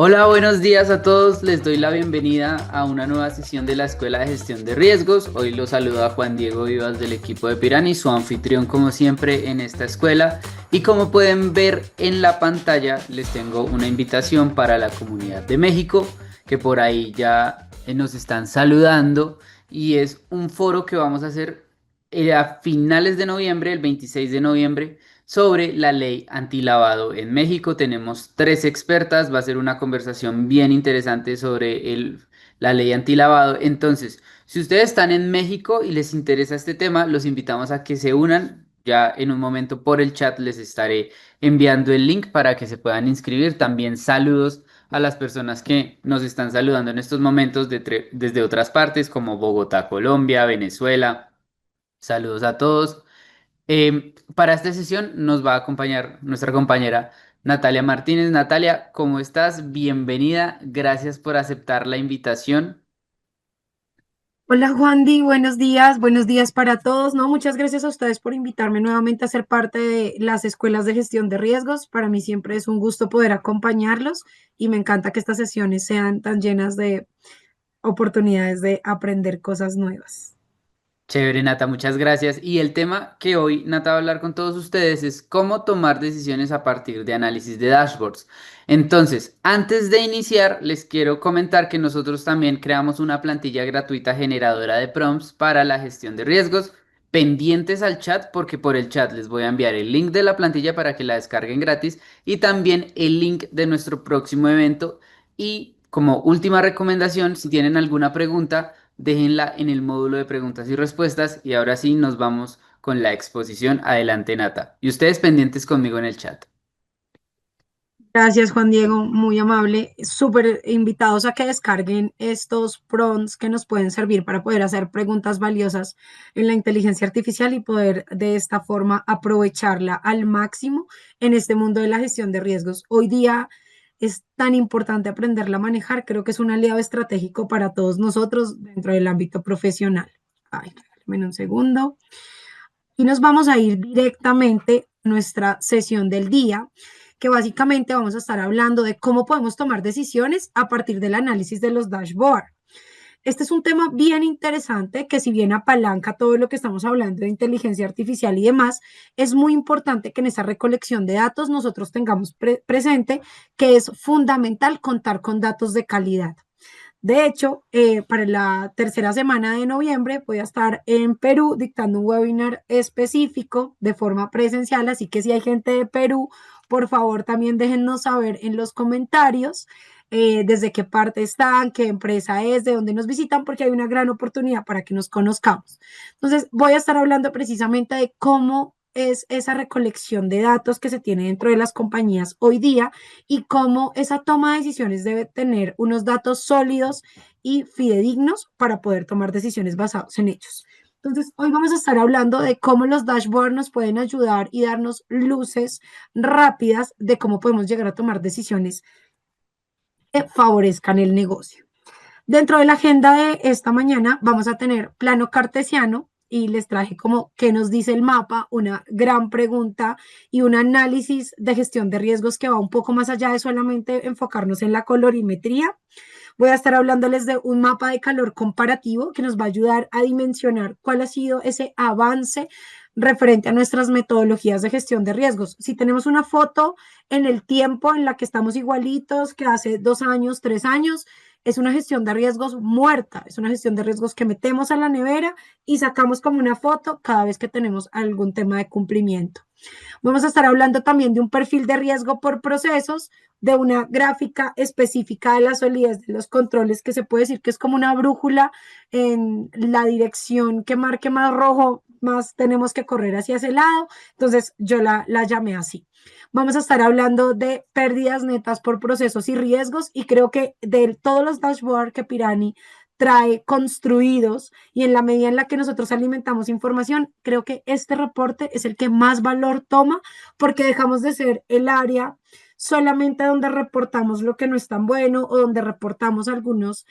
Hola, buenos días a todos. Les doy la bienvenida a una nueva sesión de la Escuela de Gestión de Riesgos. Hoy los saluda Juan Diego Vivas del equipo de Pirani, su anfitrión como siempre en esta escuela. Y como pueden ver en la pantalla, les tengo una invitación para la comunidad de México, que por ahí ya nos están saludando. Y es un foro que vamos a hacer a finales de noviembre, el 26 de noviembre sobre la ley antilavado en México. Tenemos tres expertas, va a ser una conversación bien interesante sobre la ley antilavado. Entonces, si ustedes están en México y les interesa este tema, los invitamos a que se unan. Ya en un momento por el chat les estaré enviando el link para que se puedan inscribir. También saludos a las personas que nos están saludando en estos momentos desde otras partes como Bogotá, Colombia, Venezuela. Saludos a todos. Para esta sesión nos va a acompañar nuestra compañera Natalia Martínez. Natalia, ¿cómo estás? Bienvenida. Gracias por aceptar la invitación. Hola Juandi, buenos días para todos. No, muchas gracias a ustedes por invitarme nuevamente a ser parte de las escuelas de gestión de riesgos. Para mí siempre es un gusto poder acompañarlos y me encanta que estas sesiones sean tan llenas de oportunidades de aprender cosas nuevas. Chévere, Nata, muchas gracias. Y el tema que hoy Nata va a hablar con todos ustedes es cómo tomar decisiones a partir de análisis de dashboards. Entonces, antes de iniciar, les quiero comentar que nosotros también creamos una plantilla gratuita generadora de prompts para la gestión de riesgos. Pendientes al chat porque por el chat les voy a enviar el link de la plantilla para que la descarguen gratis y también el link de nuestro próximo evento. Y como última recomendación, si tienen alguna pregunta, déjenla en el módulo de preguntas y respuestas y ahora sí nos vamos con la exposición. Adelante, Nata. Y ustedes pendientes conmigo en el chat. Gracias, Juan Diego, muy amable. Súper invitados a que descarguen estos prompts que nos pueden servir para poder hacer preguntas valiosas en la inteligencia artificial y poder de esta forma aprovecharla al máximo en este mundo de la gestión de riesgos. Hoy día es tan importante aprenderla a manejar, creo que es un aliado estratégico para todos nosotros dentro del ámbito profesional. Ay, regálame un segundo. Y nos vamos a ir directamente a nuestra sesión del día, que básicamente vamos a estar hablando de cómo podemos tomar decisiones a partir del análisis de los dashboards. Este es un tema bien interesante que si bien apalanca todo lo que estamos hablando de inteligencia artificial y demás, es muy importante que en esa recolección de datos nosotros tengamos presente que es fundamental contar con datos de calidad. De hecho, para la tercera semana de noviembre voy a estar en Perú dictando un webinar específico de forma presencial, así que si hay gente de Perú, por favor también déjennos saber en los comentarios desde qué parte están, qué empresa es, de dónde nos visitan, porque hay una gran oportunidad para que nos conozcamos. Entonces, voy a estar hablando precisamente de cómo es esa recolección de datos que se tiene dentro de las compañías hoy día y cómo esa toma de decisiones debe tener unos datos sólidos y fidedignos para poder tomar decisiones basadas en hechos. Entonces, hoy vamos a estar hablando de cómo los dashboards nos pueden ayudar y darnos luces rápidas de cómo podemos llegar a tomar decisiones que favorezcan el negocio. Dentro de la agenda de esta mañana vamos a tener plano cartesiano y les traje como qué nos dice el mapa, una gran pregunta y un análisis de gestión de riesgos que va un poco más allá de solamente enfocarnos en la colorimetría. Voy a estar hablándoles de un mapa de calor comparativo que nos va a ayudar a dimensionar cuál ha sido ese avance referente a nuestras metodologías de gestión de riesgos. Si tenemos una foto en el tiempo en la que estamos igualitos que hace 2 años, 3 años, es una gestión de riesgos muerta, es una gestión de riesgos que metemos a la nevera y sacamos como una foto cada vez que tenemos algún tema de cumplimiento. Vamos a estar hablando también de un perfil de riesgo por procesos, de una gráfica específica de la solidez de los controles, que se puede decir que es como una brújula en la dirección que marque más rojo, más tenemos que correr hacia ese lado. Entonces yo la llamé así. Vamos a estar hablando de pérdidas netas por procesos y riesgos y creo que de todos los dashboards que Pirani trae construidos y en la medida en la que nosotros alimentamos información, creo que este reporte es el que más valor toma porque dejamos de ser el área solamente donde reportamos lo que no es tan bueno o donde reportamos algunos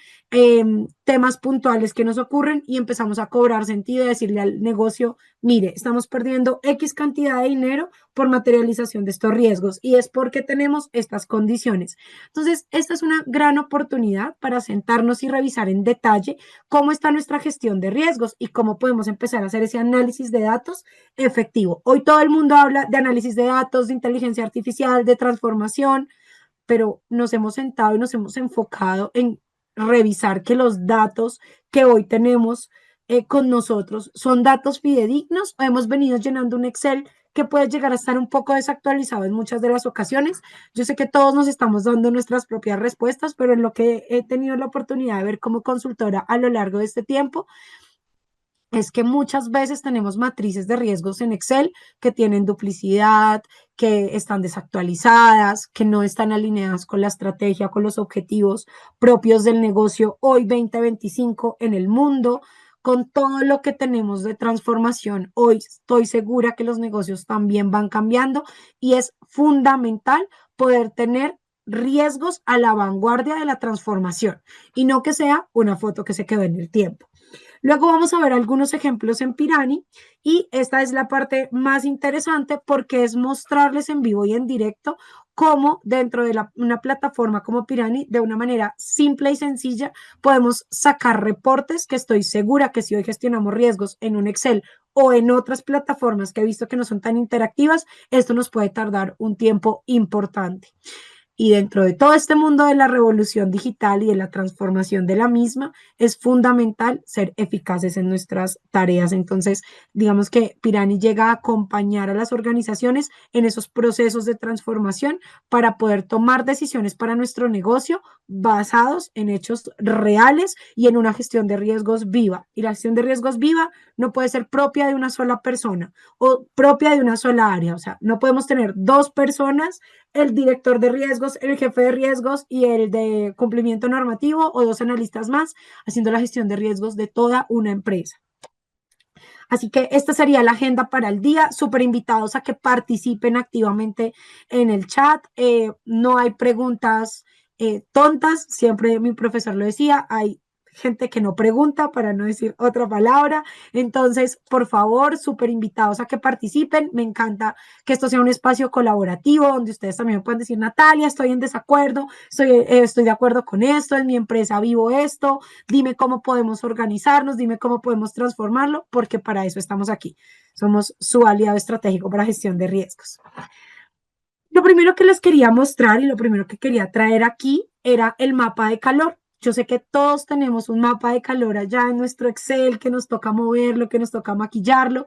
temas puntuales que nos ocurren y empezamos a cobrar sentido y decirle al negocio, mire, estamos perdiendo X cantidad de dinero por materialización de estos riesgos y es porque tenemos estas condiciones. Entonces, esta es una gran oportunidad para sentarnos y revisar en detalle cómo está nuestra gestión de riesgos y cómo podemos empezar a hacer ese análisis de datos efectivo. Hoy todo el mundo habla de análisis de datos, de inteligencia artificial, de transformación, pero nos hemos sentado y nos hemos enfocado en revisar que los datos que hoy tenemos con nosotros son datos fidedignos o hemos venido llenando un Excel que puede llegar a estar un poco desactualizado en muchas de las ocasiones. Yo sé que todos nos estamos dando nuestras propias respuestas, pero en lo que he tenido la oportunidad de ver como consultora a lo largo de este tiempo, es que muchas veces tenemos matrices de riesgos en Excel que tienen duplicidad, que están desactualizadas, que no están alineadas con la estrategia, con los objetivos propios del negocio hoy 2025 en el mundo. Con todo lo que tenemos de transformación, hoy estoy segura que los negocios también van cambiando y es fundamental poder tener riesgos a la vanguardia de la transformación y no que sea una foto que se quedó en el tiempo. Luego vamos a ver algunos ejemplos en Pirani y esta es la parte más interesante porque es mostrarles en vivo y en directo cómo dentro de una plataforma como Pirani, de una manera simple y sencilla, podemos sacar reportes que estoy segura que si hoy gestionamos riesgos en un Excel o en otras plataformas que he visto que no son tan interactivas, esto nos puede tardar un tiempo importante. Y dentro de todo este mundo de la revolución digital y de la transformación de la misma, es fundamental ser eficaces en nuestras tareas. Entonces, digamos que Pirani llega a acompañar a las organizaciones en esos procesos de transformación para poder tomar decisiones para nuestro negocio basados en hechos reales y en una gestión de riesgos viva. Y la gestión de riesgos viva no puede ser propia de una sola persona o propia de una sola área. O sea, no podemos tener dos personas, el director de riesgos, el jefe de riesgos y el de cumplimiento normativo o dos analistas más haciendo la gestión de riesgos de toda una empresa. Así que esta sería la agenda para el día. Súper invitados a que participen activamente en el chat. No hay preguntas tontas. Siempre mi profesor lo decía, hay gente que no pregunta, para no decir otra palabra. Entonces, por favor, súper invitados a que participen. Me encanta que esto sea un espacio colaborativo donde ustedes también pueden decir, Natalia, estoy en desacuerdo, estoy de acuerdo con esto, en mi empresa vivo esto, dime cómo podemos organizarnos, dime cómo podemos transformarlo, porque para eso estamos aquí. Somos su aliado estratégico para gestión de riesgos. Lo primero que les quería mostrar y lo primero que quería traer aquí era el mapa de calor. Yo sé que todos tenemos un mapa de calor allá en nuestro Excel, que nos toca moverlo, que nos toca maquillarlo.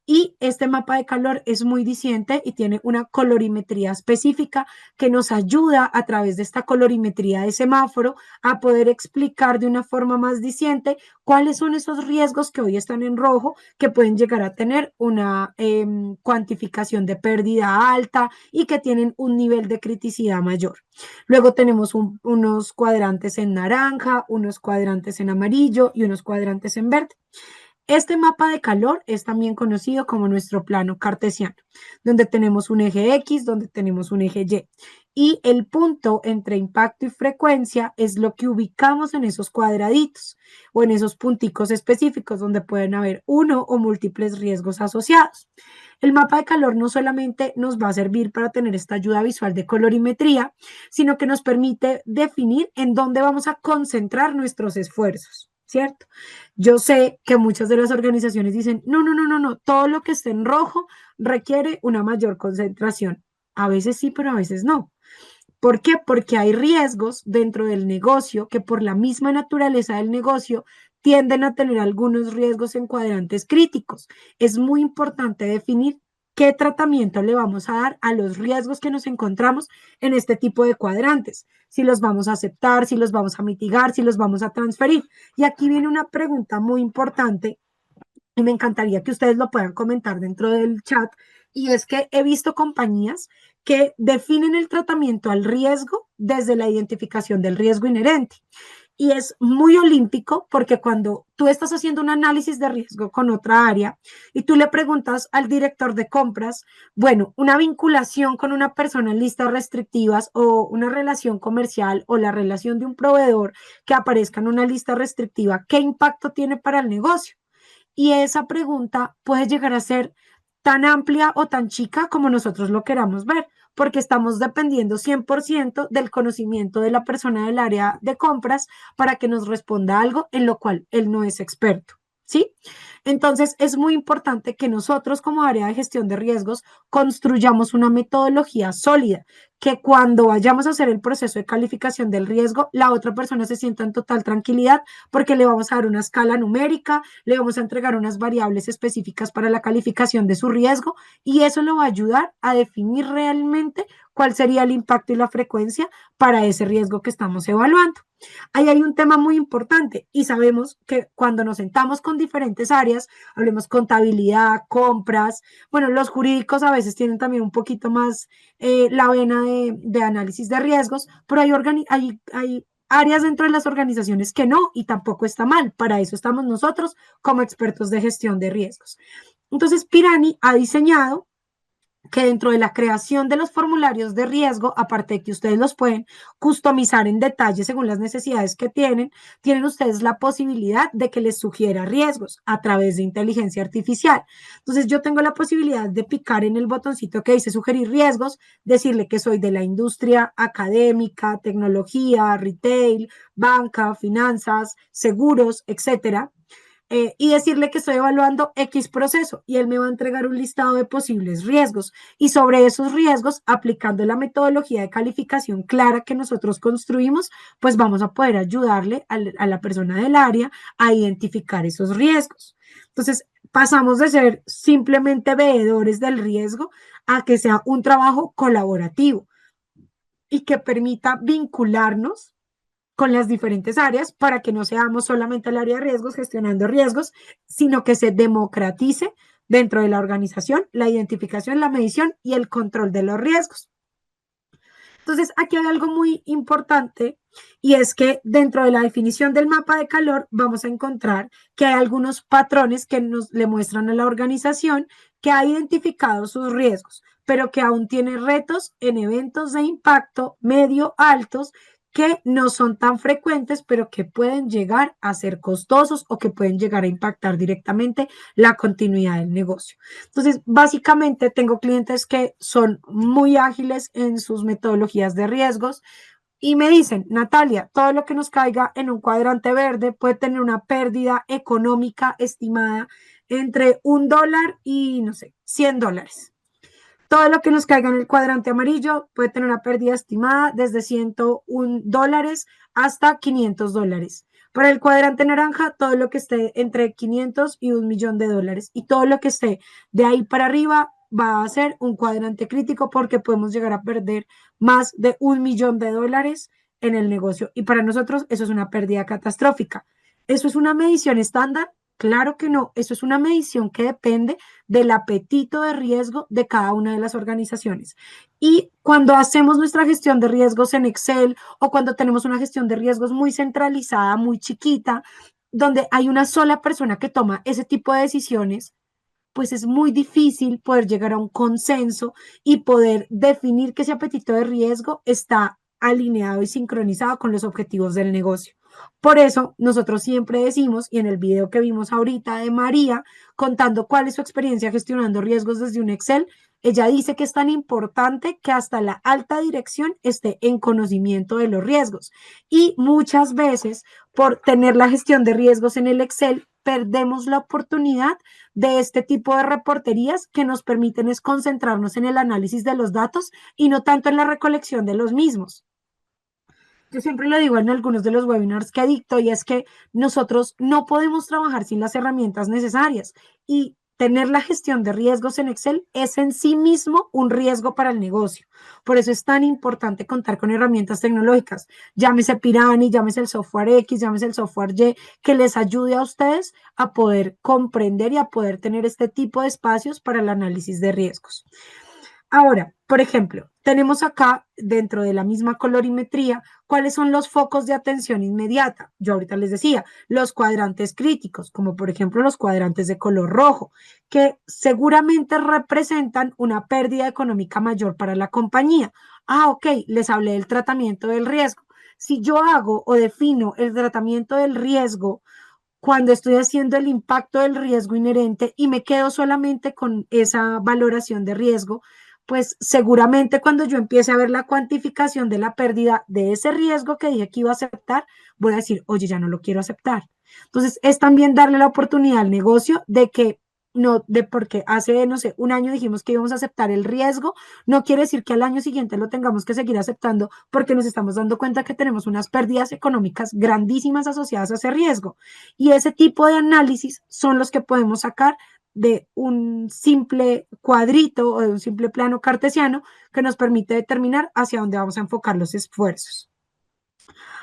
Y este mapa de calor es muy diciente y tiene una colorimetría específica que nos ayuda a través de esta colorimetría de semáforo a poder explicar de una forma más diciente cuáles son esos riesgos que hoy están en rojo, que pueden llegar a tener una cuantificación de pérdida alta y que tienen un nivel de criticidad mayor. Luego tenemos unos cuadrantes en naranja, unos cuadrantes en amarillo y unos cuadrantes en verde. Este mapa de calor es también conocido como nuestro plano cartesiano, donde tenemos un eje X, donde tenemos un eje Y. Y el punto entre impacto y frecuencia es lo que ubicamos en esos cuadraditos o en esos punticos específicos donde pueden haber uno o múltiples riesgos asociados. El mapa de calor no solamente nos va a servir para tener esta ayuda visual de colorimetría, sino que nos permite definir en dónde vamos a concentrar nuestros esfuerzos. ¿Cierto? Yo sé que muchas de las organizaciones dicen, no, todo lo que esté en rojo requiere una mayor concentración. A veces sí, pero a veces no. ¿Por qué? Porque hay riesgos dentro del negocio que por la misma naturaleza del negocio tienden a tener algunos riesgos en cuadrantes críticos. Es muy importante definir qué tratamiento le vamos a dar a los riesgos que nos encontramos en este tipo de cuadrantes, si los vamos a aceptar, si los vamos a mitigar, si los vamos a transferir. Y aquí viene una pregunta muy importante y me encantaría que ustedes lo puedan comentar dentro del chat, y es que he visto compañías que definen el tratamiento al riesgo desde la identificación del riesgo inherente. Y es muy olímpico porque cuando tú estás haciendo un análisis de riesgo con otra área y tú le preguntas al director de compras, bueno, una vinculación con una persona en listas restrictivas o una relación comercial o la relación de un proveedor que aparezca en una lista restrictiva, ¿qué impacto tiene para el negocio? Y esa pregunta puede llegar a ser tan amplia o tan chica como nosotros lo queramos ver, porque estamos dependiendo 100% del conocimiento de la persona del área de compras para que nos responda algo en lo cual él no es experto. ¿Sí? Entonces, es muy importante que nosotros como área de gestión de riesgos construyamos una metodología sólida, que cuando vayamos a hacer el proceso de calificación del riesgo, la otra persona se sienta en total tranquilidad porque le vamos a dar una escala numérica, le vamos a entregar unas variables específicas para la calificación de su riesgo y eso lo va a ayudar a definir realmente cuál sería el impacto y la frecuencia para ese riesgo que estamos evaluando. Ahí hay un tema muy importante y sabemos que cuando nos sentamos con diferentes áreas, hablemos contabilidad, compras, bueno, los jurídicos a veces tienen también un poquito más la vena de análisis de riesgos, pero hay áreas dentro de las organizaciones que no y tampoco está mal. Para eso estamos nosotros como expertos de gestión de riesgos. Entonces, Pirani ha diseñado que dentro de la creación de los formularios de riesgo, aparte de que ustedes los pueden customizar en detalle según las necesidades que tienen ustedes la posibilidad de que les sugiera riesgos a través de inteligencia artificial. Entonces yo tengo la posibilidad de picar en el botoncito que dice sugerir riesgos, decirle que soy de la industria académica, tecnología, retail, banca, finanzas, seguros, etcétera, y decirle que estoy evaluando X proceso y él me va a entregar un listado de posibles riesgos y sobre esos riesgos, aplicando la metodología de calificación clara que nosotros construimos, pues vamos a poder ayudarle a la persona del área a identificar esos riesgos. Entonces, pasamos de ser simplemente veedores del riesgo a que sea un trabajo colaborativo y que permita vincularnos con las diferentes áreas para que no seamos solamente el área de riesgos gestionando riesgos, sino que se democratice dentro de la organización la identificación, la medición y el control de los riesgos. Entonces, aquí hay algo muy importante y es que dentro de la definición del mapa de calor vamos a encontrar que hay algunos patrones que nos le muestran a la organización que ha identificado sus riesgos, pero que aún tiene retos en eventos de impacto medio altos que no son tan frecuentes, pero que pueden llegar a ser costosos o que pueden llegar a impactar directamente la continuidad del negocio. Entonces, básicamente tengo clientes que son muy ágiles en sus metodologías de riesgos y me dicen, Natalia, todo lo que nos caiga en un cuadrante verde puede tener una pérdida económica estimada entre $1 y, no sé, $100. Todo lo que nos caiga en el cuadrante amarillo puede tener una pérdida estimada desde $101 hasta $500. Para el cuadrante naranja, todo lo que esté entre 500 y $1.000.000. Y todo lo que esté de ahí para arriba va a ser un cuadrante crítico porque podemos llegar a perder más de $1.000.000 en el negocio. Y para nosotros eso es una pérdida catastrófica. ¿Eso es una medición estándar? Claro que no. Eso es una medición que depende del apetito de riesgo de cada una de las organizaciones. Y cuando hacemos nuestra gestión de riesgos en Excel o cuando tenemos una gestión de riesgos muy centralizada, muy chiquita, donde hay una sola persona que toma ese tipo de decisiones, pues es muy difícil poder llegar a un consenso y poder definir que ese apetito de riesgo está alineado y sincronizado con los objetivos del negocio. Por eso nosotros siempre decimos, y en el video que vimos ahorita de María, contando cuál es su experiencia gestionando riesgos desde un Excel, ella dice que es tan importante que hasta la alta dirección esté en conocimiento de los riesgos. Y muchas veces, por tener la gestión de riesgos en el Excel, perdemos la oportunidad de este tipo de reporterías que nos permiten es concentrarnos en el análisis de los datos y no tanto en la recolección de los mismos. Yo siempre lo digo en algunos de los webinars que dicto y es que nosotros no podemos trabajar sin las herramientas necesarias y tener la gestión de riesgos en Excel es en sí mismo un riesgo para el negocio. Por eso es tan importante contar con herramientas tecnológicas. Llámese Pirani, llámese el software X, llámese el software Y, que les ayude a ustedes a poder comprender y a poder tener este tipo de espacios para el análisis de riesgos. Ahora, Por ejemplo, tenemos acá dentro de la misma colorimetría cuáles son los focos de atención inmediata. Yo ahorita les decía, los cuadrantes críticos, como por ejemplo los cuadrantes de color rojo, que seguramente representan una pérdida económica mayor para la compañía. Ah, ok, les hablé del tratamiento del riesgo. Si yo hago o defino el tratamiento del riesgo cuando estoy haciendo el impacto del riesgo inherente y me quedo solamente con esa valoración de riesgo, pues seguramente cuando yo empiece a ver la cuantificación de la pérdida de ese riesgo que dije que iba a aceptar, voy a decir, oye, ya no lo quiero aceptar. Entonces, es también darle la oportunidad al negocio de que no, de porque hace, no sé, un año dijimos que íbamos a aceptar el riesgo, no quiere decir que al año siguiente lo tengamos que seguir aceptando porque nos estamos dando cuenta que tenemos unas pérdidas económicas grandísimas asociadas a ese riesgo. Y ese tipo de análisis son los que podemos sacar de un simple cuadrito o de un simple plano cartesiano que nos permite determinar hacia dónde vamos a enfocar los esfuerzos.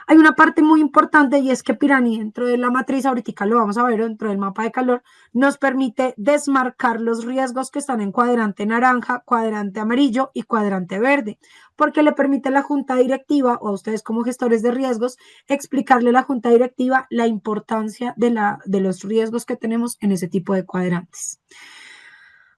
Hay una parte muy importante y es que Pirani dentro de la matriz, ahorita lo vamos a ver dentro del mapa de calor, nos permite desmarcar los riesgos que están en cuadrante naranja, cuadrante amarillo y cuadrante verde, porque le permite a la junta directiva o a ustedes como gestores de riesgos explicarle a la junta directiva la importancia de los riesgos que tenemos en ese tipo de cuadrantes.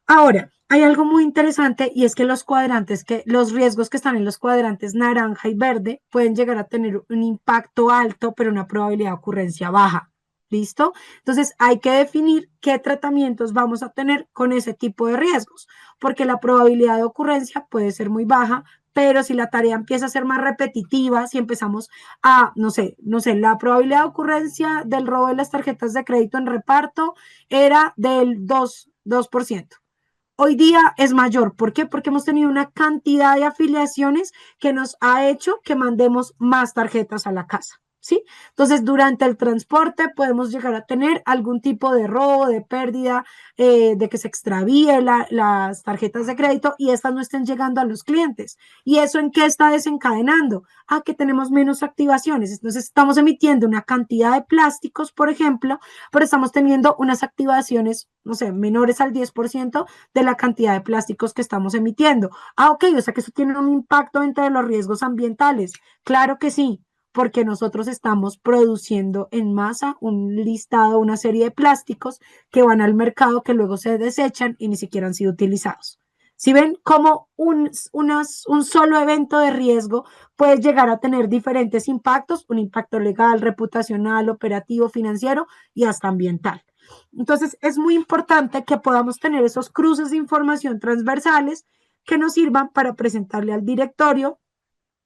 Ahora, hay algo muy interesante y es que los riesgos que están en los cuadrantes naranja y verde pueden llegar a tener un impacto alto, pero una probabilidad de ocurrencia baja. ¿Listo? Entonces hay que definir qué tratamientos vamos a tener con ese tipo de riesgos, porque la probabilidad de ocurrencia puede ser muy baja, pero si la tarea empieza a ser más repetitiva, si empezamos a, no sé, la probabilidad de ocurrencia del robo de las tarjetas de crédito en reparto era del 2%. Hoy día es mayor. ¿Por qué? Porque hemos tenido una cantidad de afiliaciones que nos ha hecho que mandemos más tarjetas a la casa. ¿Sí? Entonces, durante el transporte podemos llegar a tener algún tipo de robo, de pérdida, de que se extravíe las tarjetas de crédito y estas no estén llegando a los clientes. ¿Y eso en qué está desencadenando? A que tenemos menos activaciones. Entonces, estamos emitiendo una cantidad de plásticos, por ejemplo, pero estamos teniendo unas activaciones, no sé, menores al 10% de la cantidad de plásticos que estamos emitiendo. Ah, ok, o sea que eso tiene un impacto entre los riesgos ambientales. Claro que sí, porque nosotros estamos produciendo en masa un listado, una serie de plásticos que van al mercado que luego se desechan y ni siquiera han sido utilizados. Si ven cómo un solo evento de riesgo puede llegar a tener diferentes impactos, un impacto legal, reputacional, operativo, financiero y hasta ambiental. Entonces, es muy importante que podamos tener esos cruces de información transversales que nos sirvan para presentarle al directorio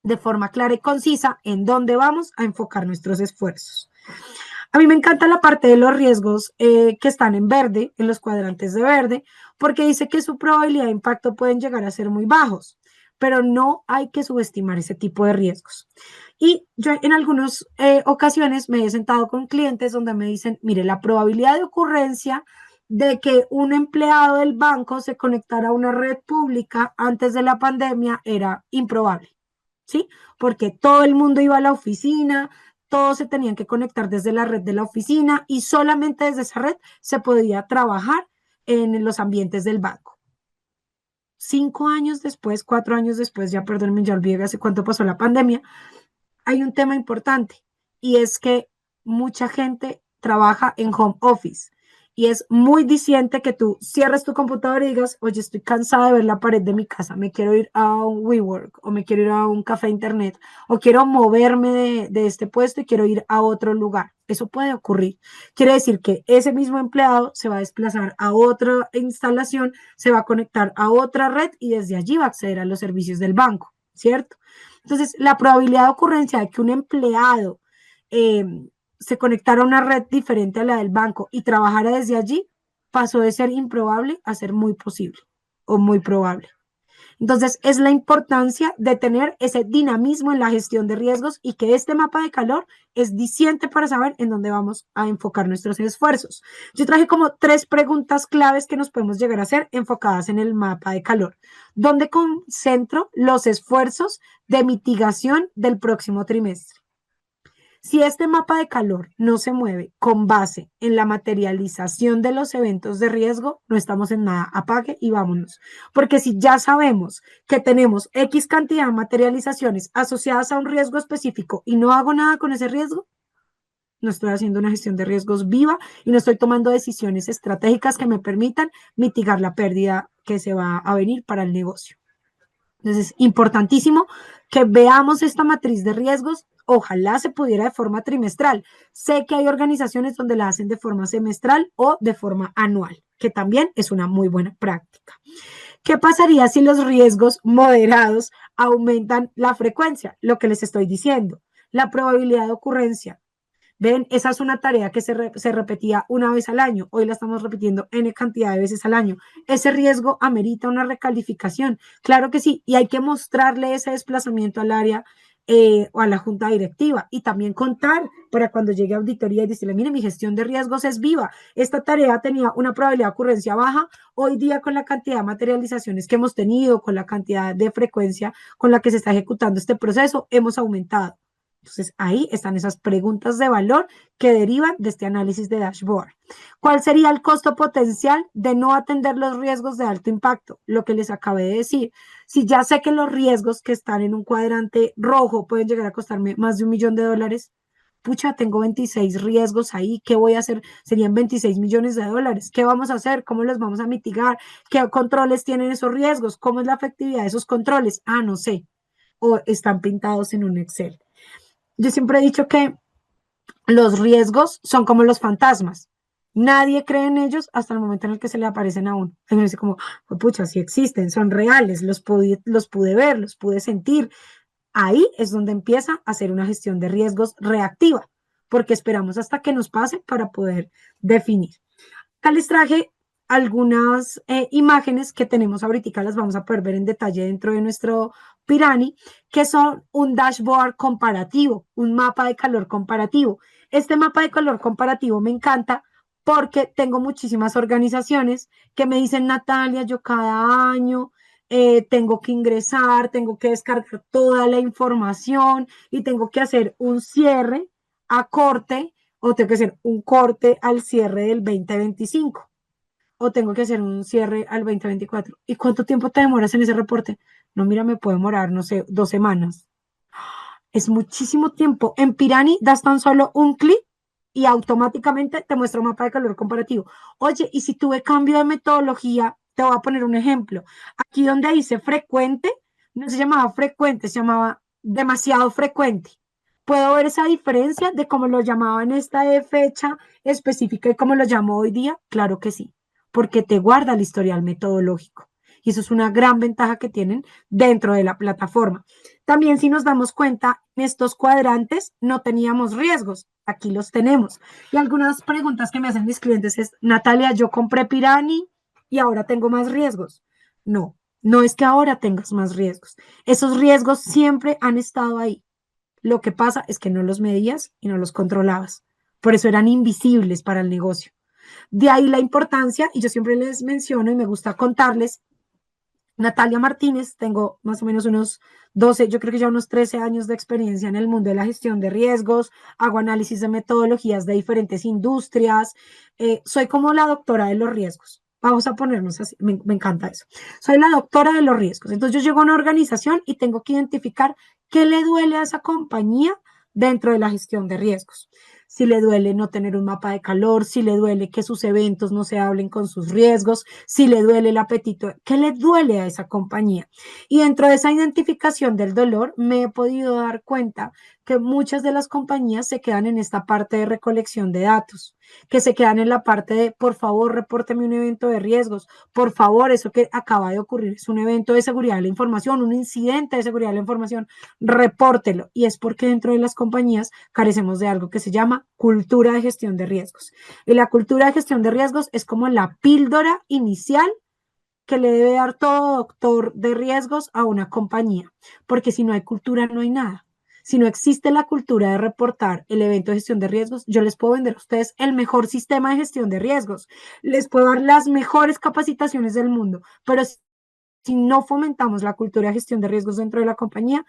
de forma clara y concisa en dónde vamos a enfocar nuestros esfuerzos. A mí me encanta la parte de los riesgos que están en verde, en los cuadrantes de verde, porque dice que su probabilidad de impacto pueden llegar a ser muy bajos, pero no hay que subestimar ese tipo de riesgos. Y yo en algunas ocasiones me he sentado con clientes donde me dicen, mire, la probabilidad de ocurrencia de que un empleado del banco se conectara a una red pública antes de la pandemia era improbable. ¿Sí? Porque todo el mundo iba a la oficina, todos se tenían que conectar desde la red de la oficina y solamente desde esa red se podía trabajar en los ambientes del banco. 5 años después, 4 años después, ya perdónenme, ya olvidé hace cuánto pasó la pandemia, hay un tema importante y es que mucha gente trabaja en home office y es muy diciente que tú cierres tu computador y digas, oye, estoy cansada de ver la pared de mi casa, me quiero ir a un WeWork o me quiero ir a un café internet o quiero moverme de este puesto y quiero ir a otro lugar. Eso puede ocurrir. Quiere decir que ese mismo empleado se va a desplazar a otra instalación, se va a conectar a otra red y desde allí va a acceder a los servicios del banco, ¿cierto? Entonces, la probabilidad de ocurrencia de que un empleado eh, se conectara a una red diferente a la del banco y trabajara desde allí pasó de ser improbable a ser muy posible o muy probable. Entonces, es la importancia de tener ese dinamismo en la gestión de riesgos y que este mapa de calor es diciente para saber en dónde vamos a enfocar nuestros esfuerzos. Yo traje como 3 preguntas claves que nos podemos llegar a hacer enfocadas en el mapa de calor. ¿Dónde concentro los esfuerzos de mitigación del próximo trimestre? Si este mapa de calor no se mueve con base en la materialización de los eventos de riesgo, no estamos en nada. Apague y vámonos. Porque si ya sabemos que tenemos X cantidad de materializaciones asociadas a un riesgo específico y no hago nada con ese riesgo, no estoy haciendo una gestión de riesgos viva y no estoy tomando decisiones estratégicas que me permitan mitigar la pérdida que se va a venir para el negocio. Entonces, es importantísimo que veamos esta matriz de riesgos. Ojalá se pudiera de forma trimestral. Sé que hay organizaciones donde la hacen de forma semestral o de forma anual, que también es una muy buena práctica. ¿Qué pasaría si los riesgos moderados aumentan la frecuencia? Lo que les estoy diciendo, la probabilidad de ocurrencia. Ven, esa es una tarea que se repetía una vez al año. Hoy la estamos repitiendo N cantidad de veces al año. Ese riesgo amerita una recalificación. Claro que sí. Y hay que mostrarle ese desplazamiento al área o a la junta directiva y también contar para cuando llegue a auditoría y decirle, mire, mi gestión de riesgos es viva. Esta tarea tenía una probabilidad de ocurrencia baja. Hoy día con la cantidad de materializaciones que hemos tenido, con la cantidad de frecuencia con la que se está ejecutando este proceso, hemos aumentado. Entonces, ahí están esas preguntas de valor que derivan de este análisis de dashboard. ¿Cuál sería el costo potencial de no atender los riesgos de alto impacto? Lo que les acabé de decir. Si ya sé que los riesgos que están en un cuadrante rojo pueden llegar a costarme más de $1.000.000, pucha, tengo 26 riesgos ahí, ¿qué voy a hacer? Serían $26 millones. ¿Qué vamos a hacer? ¿Cómo los vamos a mitigar? ¿Qué controles tienen esos riesgos? ¿Cómo es la efectividad de esos controles? Ah, no sé. O están pintados en un Excel. Yo siempre he dicho que los riesgos son como los fantasmas. Nadie cree en ellos hasta el momento en el que se le aparecen a uno. Y uno dice como, oh, pucha, sí existen, son reales, los pude ver, los pude sentir. Ahí es donde empieza a hacer una gestión de riesgos reactiva, porque esperamos hasta que nos pase para poder definir. Acá les traje algunas imágenes que tenemos ahorita, las vamos a poder ver en detalle dentro de nuestro Pirani, que son un dashboard comparativo, un mapa de calor comparativo. Este mapa de calor comparativo me encanta porque tengo muchísimas organizaciones que me dicen, Natalia, yo cada año tengo que ingresar, tengo que descargar toda la información y tengo que hacer un cierre a corte o tengo que hacer un corte al cierre del 2025 o tengo que hacer un cierre al 2024. ¿Y cuánto tiempo te demoras en ese reporte? No, mira, me puede demorar, no sé, 2 semanas. Es muchísimo tiempo. En Pirani das tan solo un clic y automáticamente te muestra un mapa de calor comparativo. Oye, y si tuve cambio de metodología, te voy a poner un ejemplo. Aquí donde dice frecuente, no se llamaba frecuente, se llamaba demasiado frecuente. ¿Puedo ver esa diferencia de cómo lo llamaba en esta fecha específica y cómo lo llamo hoy día? Claro que sí, porque te guarda el historial metodológico. Y eso es una gran ventaja que tienen dentro de la plataforma. También si nos damos cuenta, en estos cuadrantes no teníamos riesgos, aquí los tenemos. Y algunas preguntas que me hacen mis clientes es, Natalia, yo compré Pirani y ahora tengo más riesgos. No, no es que ahora tengas más riesgos. Esos riesgos siempre han estado ahí. Lo que pasa es que no los medías y no los controlabas. Por eso eran invisibles para el negocio. De ahí la importancia, y yo siempre les menciono y me gusta contarles, Natalia Martínez, tengo más o menos unos 12, yo creo que ya unos 13 años de experiencia en el mundo de la gestión de riesgos, hago análisis de metodologías de diferentes industrias, soy como la doctora de los riesgos. Vamos a ponernos así, me encanta eso. Soy la doctora de los riesgos. Entonces yo llego a una organización y tengo que identificar qué le duele a esa compañía dentro de la gestión de riesgos. Si le duele no tener un mapa de calor, si le duele que sus eventos no se hablen con sus riesgos, si le duele el apetito, ¿qué le duele a esa compañía? Y dentro de esa identificación del dolor me he podido dar cuenta que muchas de las compañías se quedan en esta parte de recolección de datos, que se quedan en la parte de, por favor, repórteme un evento de riesgos, por favor, eso que acaba de ocurrir es un evento de seguridad de la información, un incidente de seguridad de la información, repórtelo. Y es porque dentro de las compañías carecemos de algo que se llama cultura de gestión de riesgos. Y la cultura de gestión de riesgos es como la píldora inicial que le debe dar todo doctor de riesgos a una compañía, porque si no hay cultura no hay nada. Si no existe la cultura de reportar el evento de gestión de riesgos, yo les puedo vender a ustedes el mejor sistema de gestión de riesgos, les puedo dar las mejores capacitaciones del mundo, pero si no fomentamos la cultura de gestión de riesgos dentro de la compañía,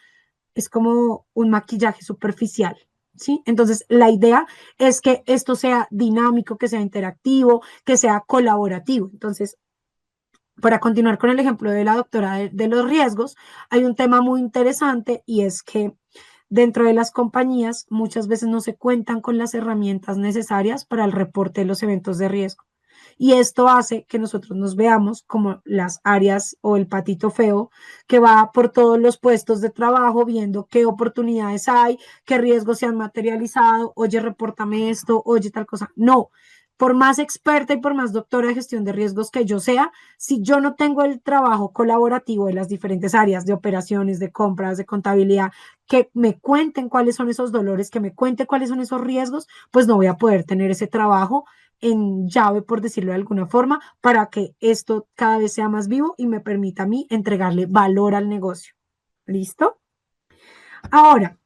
es como un maquillaje superficial, ¿sí? Entonces, la idea es que esto sea dinámico, que sea interactivo, que sea colaborativo. Entonces, para continuar con el ejemplo de la doctora de los riesgos, hay un tema muy interesante y es que dentro de las compañías muchas veces no se cuentan con las herramientas necesarias para el reporte de los eventos de riesgo. Y esto hace que nosotros nos veamos como las áreas o el patito feo que va por todos los puestos de trabajo viendo qué oportunidades hay, qué riesgos se han materializado, oye, repórtame esto, oye, tal cosa. No, por más experta y por más doctora de gestión de riesgos que yo sea, si yo no tengo el trabajo colaborativo de las diferentes áreas de operaciones, de compras, de contabilidad, que me cuenten cuáles son esos dolores, que me cuenten cuáles son esos riesgos, pues no voy a poder tener ese trabajo en llave, por decirlo de alguna forma, para que esto cada vez sea más vivo y me permita a mí entregarle valor al negocio. ¿Listo? Ahora,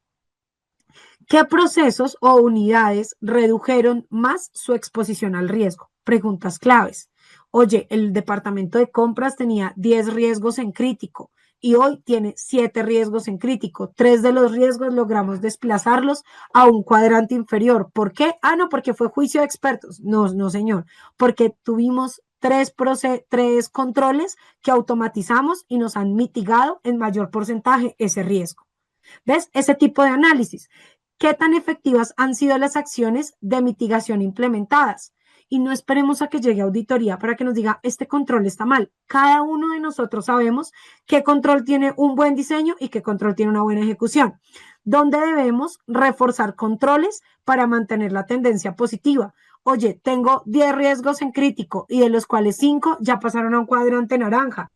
¿qué procesos o unidades redujeron más su exposición al riesgo? Preguntas claves. Oye, el departamento de compras tenía 10 riesgos en crítico y hoy tiene 7 riesgos en crítico. 3 de los riesgos logramos desplazarlos a un cuadrante inferior. ¿Por qué? Ah, no, porque fue juicio de expertos. No, no, señor, porque tuvimos tres controles que automatizamos y nos han mitigado en mayor porcentaje ese riesgo. ¿Ves? Ese tipo de análisis. ¿Qué tan efectivas han sido las acciones de mitigación implementadas? Y no esperemos a que llegue auditoría para que nos diga, este control está mal. Cada uno de nosotros sabemos qué control tiene un buen diseño y qué control tiene una buena ejecución. ¿Dónde debemos reforzar controles para mantener la tendencia positiva? Oye, tengo 10 riesgos en crítico y de los cuales 5 ya pasaron a un cuadrante naranja.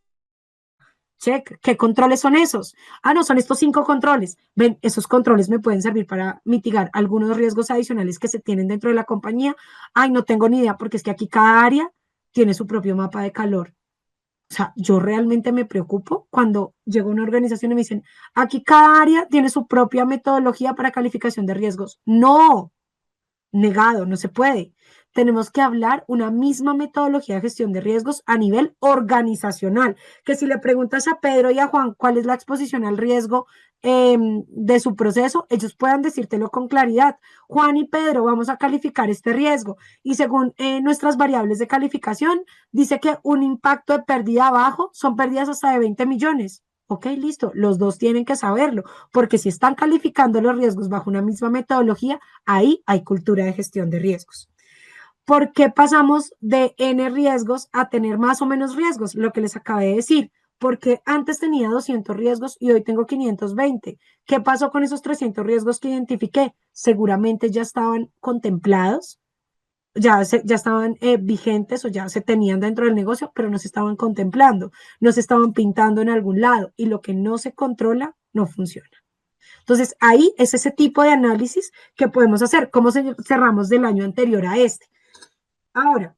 Check, ¿qué controles son esos? Ah, no, son estos 5 controles. Ven, esos controles me pueden servir para mitigar algunos riesgos adicionales que se tienen dentro de la compañía. Ay, no tengo ni idea, porque es que aquí cada área tiene su propio mapa de calor. O sea, yo realmente me preocupo cuando llego a una organización y me dicen, aquí cada área tiene su propia metodología para calificación de riesgos. No, negado, no se puede. Tenemos que hablar una misma metodología de gestión de riesgos a nivel organizacional. Que si le preguntas a Pedro y a Juan cuál es la exposición al riesgo de su proceso, ellos puedan decírtelo con claridad. Juan y Pedro, vamos a calificar este riesgo. Y según nuestras variables de calificación, dice que un impacto de pérdida bajo son pérdidas hasta de 20 millones. Ok, listo, los dos tienen que saberlo, porque si están calificando los riesgos bajo una misma metodología, ahí hay cultura de gestión de riesgos. ¿Por qué pasamos de N riesgos a tener más o menos riesgos? Lo que les acabé de decir. Porque antes tenía 200 riesgos y hoy tengo 520. ¿Qué pasó con esos 300 riesgos que identifiqué? Seguramente ya estaban contemplados, ya estaban vigentes o ya se tenían dentro del negocio, pero no se estaban contemplando, no se estaban pintando en algún lado y lo que no se controla no funciona. Entonces, ahí es ese tipo de análisis que podemos hacer. ¿Cómo cerramos del año anterior a este? Ahora,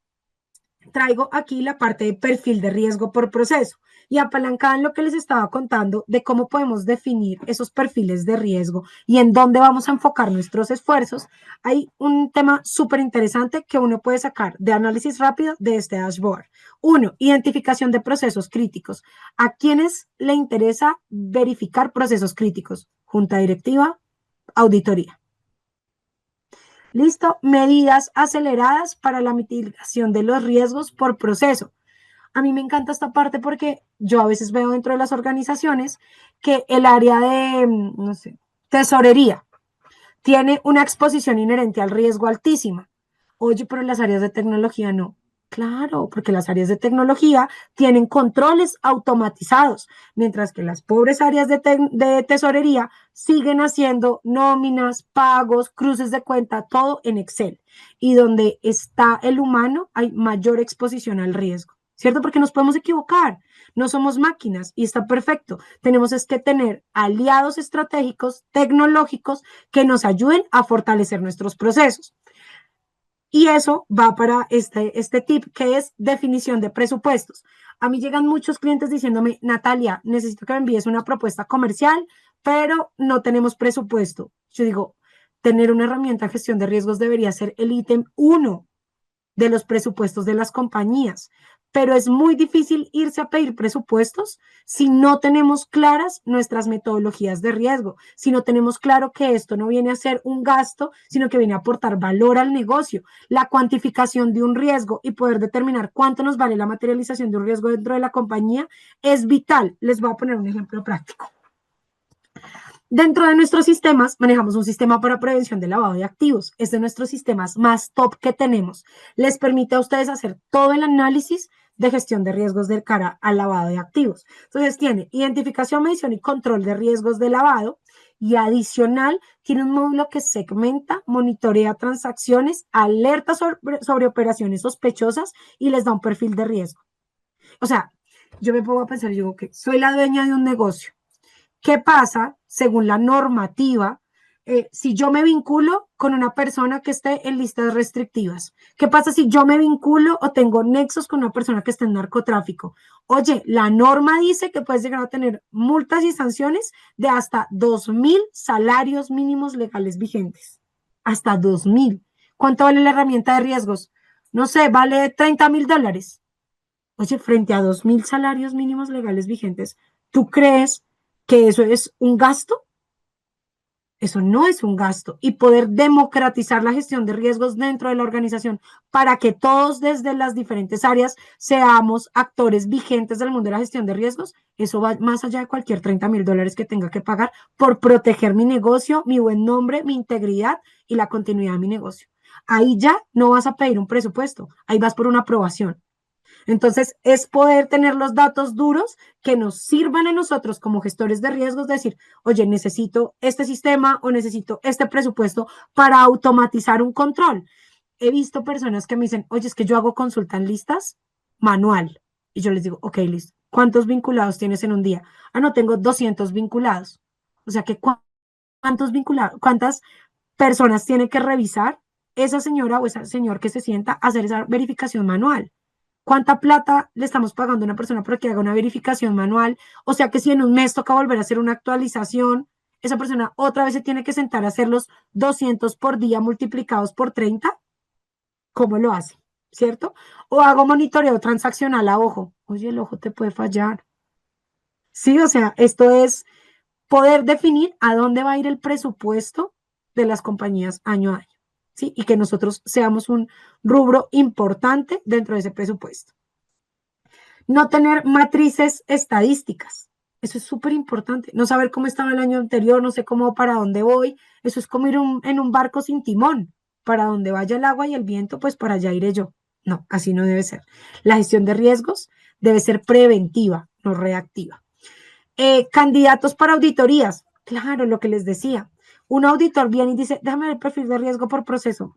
traigo aquí la parte de perfil de riesgo por proceso y apalancada en lo que les estaba contando de cómo podemos definir esos perfiles de riesgo y en dónde vamos a enfocar nuestros esfuerzos, hay un tema súper interesante que uno puede sacar de análisis rápido de este dashboard. Uno, identificación de procesos críticos. ¿A quiénes le interesa verificar procesos críticos? Junta directiva, auditoría. Listo, medidas aceleradas para la mitigación de los riesgos por proceso. A mí me encanta esta parte porque yo a veces veo dentro de las organizaciones que el área de, no sé, tesorería tiene una exposición inherente al riesgo altísima. Oye, pero las áreas de tecnología no. Claro, porque las áreas de tecnología tienen controles automatizados, mientras que las pobres áreas de tesorería siguen haciendo nóminas, pagos, cruces de cuenta, todo en Excel. Y donde está el humano hay mayor exposición al riesgo, ¿cierto? Porque nos podemos equivocar, no somos máquinas y está perfecto. Tenemos es que tener aliados estratégicos, tecnológicos, que nos ayuden a fortalecer nuestros procesos. Y eso va para este tip que es definición de presupuestos. A mí llegan muchos clientes diciéndome, Natalia, necesito que me envíes una propuesta comercial, pero no tenemos presupuesto. Yo digo, tener una herramienta de gestión de riesgos debería ser el ítem 1 de los presupuestos de las compañías. pero es muy difícil irse a pedir presupuestos si no tenemos claras nuestras metodologías de riesgo, si no tenemos claro que esto no viene a ser un gasto, sino que viene a aportar valor al negocio. La cuantificación de un riesgo y poder determinar cuánto nos vale la materialización de un riesgo dentro de la compañía es vital. Les voy a poner un ejemplo práctico. Dentro de nuestros sistemas, manejamos un sistema para prevención de lavado de activos. Es de nuestros sistemas más top que tenemos. Les permite a ustedes hacer todo el análisis de gestión de riesgos de cara al lavado de activos. Entonces, tiene identificación, medición y control de riesgos de lavado. Y adicional, tiene un módulo que segmenta, monitorea transacciones, alerta sobre operaciones sospechosas y les da un perfil de riesgo. O sea, yo me pongo a pensar, yo digo que soy la dueña de un negocio. ¿Qué pasa según la normativa si yo me vinculo con una persona que esté en listas restrictivas? ¿Qué pasa si yo me vinculo o tengo nexos con una persona que esté en narcotráfico? Oye, la norma dice que puedes llegar a tener multas y sanciones de hasta 2.000 salarios mínimos legales vigentes. Hasta 2.000. ¿Cuánto vale la herramienta de riesgos? No sé, vale $30.000. Oye, frente a 2.000 salarios mínimos legales vigentes, ¿tú crees que eso es un gasto? Eso no es un gasto. Y poder democratizar la gestión de riesgos dentro de la organización para que todos desde las diferentes áreas seamos actores vigentes del mundo de la gestión de riesgos, eso va más allá de cualquier $30.000 que tenga que pagar por proteger mi negocio, mi buen nombre, mi integridad y la continuidad de mi negocio. Ahí ya no vas a pedir un presupuesto, ahí vas por una aprobación. Entonces, es poder tener los datos duros que nos sirvan a nosotros como gestores de riesgos, decir, oye, necesito este sistema o necesito este presupuesto para automatizar un control. He visto personas que me dicen, oye, es que yo hago consulta en listas manual. Y yo les digo, ok, listo. ¿Cuántos vinculados tienes en un día? Ah, no, tengo 200 vinculados. O sea que, ¿cuántos vinculados, cuántas personas tiene que revisar esa señora o ese señor que se sienta a hacer esa verificación manual? ¿Cuánta plata le estamos pagando a una persona para que haga una verificación manual? O sea que si en un mes toca volver a hacer una actualización, esa persona otra vez se tiene que sentar a hacer los 200 por día multiplicados por 30. ¿Cómo lo hace? ¿Cierto? O hago monitoreo transaccional a ojo. Oye, el ojo te puede fallar. Sí, o sea, esto es poder definir a dónde va a ir el presupuesto de las compañías año a año. ¿Sí? Y que nosotros seamos un rubro importante dentro de ese presupuesto. No tener matrices estadísticas. Eso es súper importante. No saber cómo estaba el año anterior, no sé cómo, para dónde voy. Eso es como ir en un barco sin timón. Para donde vaya el agua y el viento, pues para allá iré yo. No, así no debe ser. La gestión de riesgos debe ser preventiva, no reactiva. Candidatos para auditorías. Claro, lo que les decía. Un auditor viene y dice, déjame ver el perfil de riesgo por proceso.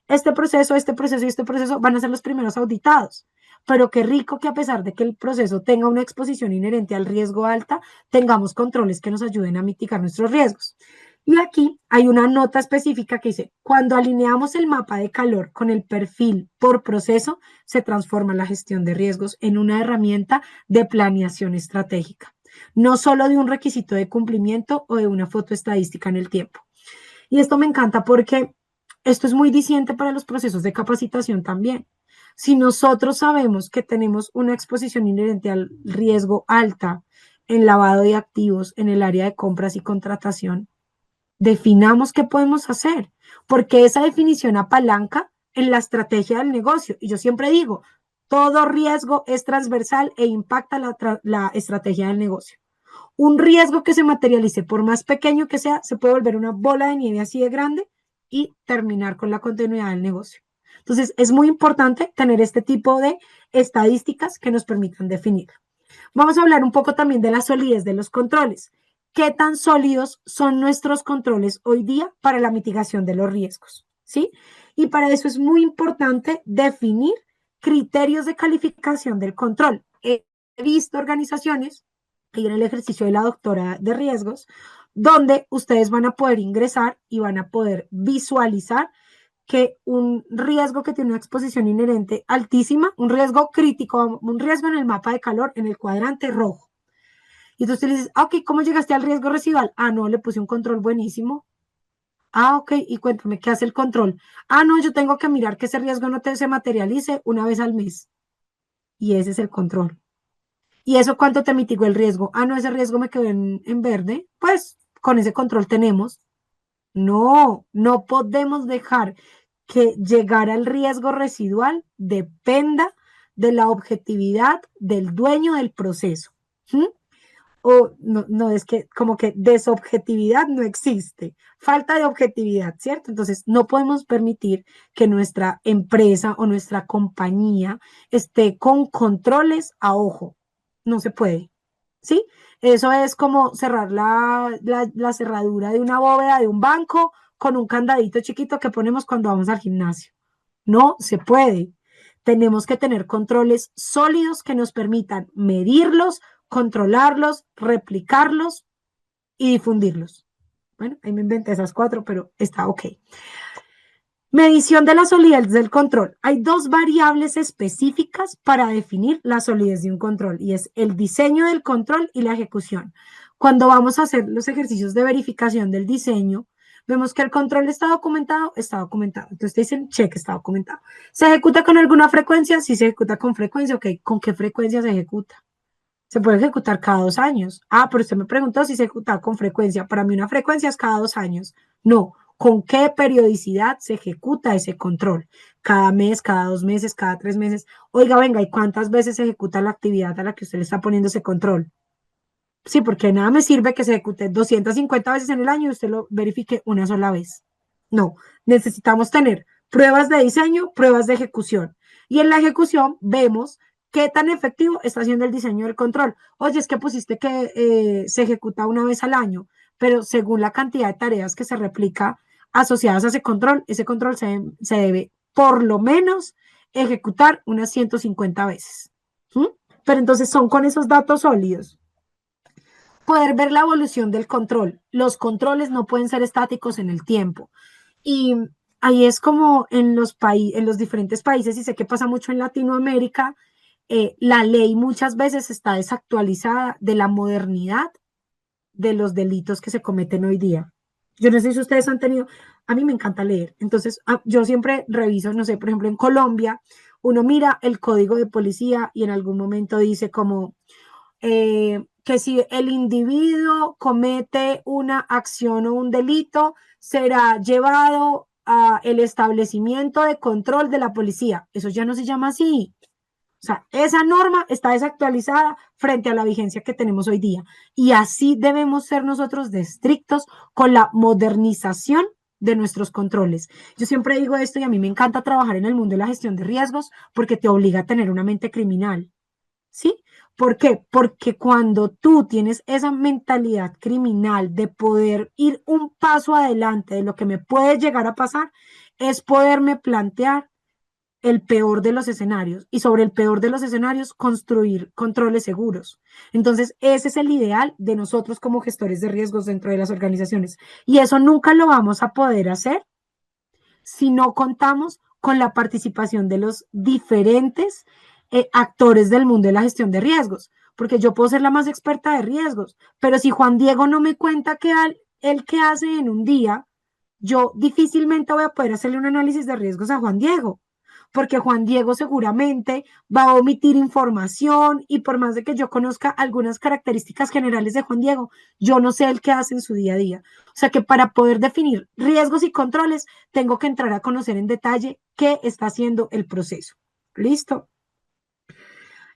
Este proceso, este proceso y este proceso van a ser los primeros auditados. Pero qué rico que a pesar de que el proceso tenga una exposición inherente al riesgo alta, tengamos controles que nos ayuden a mitigar nuestros riesgos. Y aquí hay una nota específica que dice, cuando alineamos el mapa de calor con el perfil por proceso, se transforma la gestión de riesgos en una herramienta de planeación estratégica, no solo de un requisito de cumplimiento o de una foto estadística en el tiempo. Y esto me encanta porque esto es muy diciente para los procesos de capacitación también. Si nosotros sabemos que tenemos una exposición inherente al riesgo alta en lavado de activos, en el área de compras y contratación, definamos qué podemos hacer, porque esa definición apalanca en la estrategia del negocio. Y yo siempre digo, todo riesgo es transversal e impacta la estrategia del negocio. Un riesgo que se materialice, por más pequeño que sea, se puede volver una bola de nieve así de grande y terminar con la continuidad del negocio. Entonces, es muy importante tener este tipo de estadísticas que nos permitan definir. Vamos a hablar un poco también de la solidez de los controles. ¿Qué tan sólidos son nuestros controles hoy día para la mitigación de los riesgos? ¿Sí? Y para eso es muy importante definir criterios de calificación del control. He visto organizaciones, y en el ejercicio de la doctora de riesgos, donde ustedes van a poder ingresar y van a poder visualizar que un riesgo que tiene una exposición inherente altísima, un riesgo crítico, un riesgo en el mapa de calor, en el cuadrante rojo. Y entonces tú le dices, ah, ok, ¿cómo llegaste al riesgo residual? Ah, no, le puse un control buenísimo. Ah, ok, y cuéntame, ¿qué hace el control? Ah, no, yo tengo que mirar que ese riesgo no se materialice una vez al mes. y ese es el control. ¿Y eso cuánto te mitigó el riesgo? Ah, no, ese riesgo me quedó en verde. Pues con ese control tenemos. No, no podemos dejar que llegar al riesgo residual dependa de la objetividad del dueño del proceso. ¿Mm? O no, no, es que como que desobjetividad no existe, falta de objetividad, ¿cierto? Entonces, no podemos permitir que nuestra empresa o nuestra compañía esté con controles a ojo. No se puede, ¿sí? Eso es como cerrar la cerradura de una bóveda de un banco con un candadito chiquito que ponemos cuando vamos al gimnasio. No se puede. Tenemos que tener controles sólidos que nos permitan medirlos, controlarlos, replicarlos y difundirlos. Bueno, ahí me inventé esas cuatro, pero está ok. Medición de la solidez del control. Hay dos variables específicas para definir la solidez de un control y es el diseño del control y la ejecución. Cuando vamos a hacer los ejercicios de verificación del diseño, vemos que el control está documentado, está documentado. Entonces te dicen, check, está documentado. ¿Se ejecuta con alguna frecuencia? Sí, se ejecuta con frecuencia. Ok, ¿con qué frecuencia se ejecuta? Se puede ejecutar cada 2 años. Ah, pero usted me preguntó si se ejecuta con frecuencia. Para mí una frecuencia es cada 2 años. No, ¿con qué periodicidad se ejecuta ese control? Cada mes, cada 2 meses, cada 3 meses. Oiga, venga, ¿y cuántas veces se ejecuta la actividad a la que usted le está poniendo ese control? Sí, porque nada me sirve que se ejecute 250 veces en el año y usted lo verifique una sola vez. No, necesitamos tener pruebas de diseño, pruebas de ejecución. Y en la ejecución vemos qué tan efectivo está haciendo el diseño del control. Oye, es que pusiste que se ejecuta una vez al año, pero según la cantidad de tareas que se replica asociadas a ese control se debe por lo menos ejecutar unas 150 veces. ¿Mm? Pero entonces son con esos datos sólidos poder ver la evolución del control. Los controles no pueden ser estáticos en el tiempo. Y ahí es como en los diferentes países, y sé que pasa mucho en Latinoamérica, la ley muchas veces está desactualizada de la modernidad de los delitos que se cometen hoy día. Yo no sé si ustedes han tenido, a mí me encanta leer, entonces yo siempre reviso, no sé, por ejemplo, en Colombia, uno mira el código de policía y en algún momento dice como que si el individuo comete una acción o un delito, será llevado a el establecimiento de control de la policía. Eso ya no se llama así. O sea, esa norma está desactualizada frente a la vigencia que tenemos hoy día. Y así debemos ser nosotros de estrictos con la modernización de nuestros controles. Yo siempre digo esto y a mí me encanta trabajar en el mundo de la gestión de riesgos porque te obliga a tener una mente criminal. ¿Sí? ¿Por qué? Porque cuando tú tienes esa mentalidad criminal de poder ir un paso adelante de lo que me puede llegar a pasar, es poderme plantear el peor de los escenarios y sobre el peor de los escenarios construir controles seguros. Entonces, ese es el ideal de nosotros como gestores de riesgos dentro de las organizaciones. Y eso nunca lo vamos a poder hacer si no contamos con la participación de los diferentes actores del mundo de la gestión de riesgos, porque yo puedo ser la más experta de riesgos, pero si Juan Diego no me cuenta el que hace en un día, yo difícilmente voy a poder hacerle un análisis de riesgos a Juan Diego, porque Juan Diego seguramente va a omitir información y por más de que yo conozca algunas características generales de Juan Diego, yo no sé el que hace en su día a día. O sea que para poder definir riesgos y controles, tengo que entrar a conocer en detalle qué está haciendo el proceso. ¿Listo?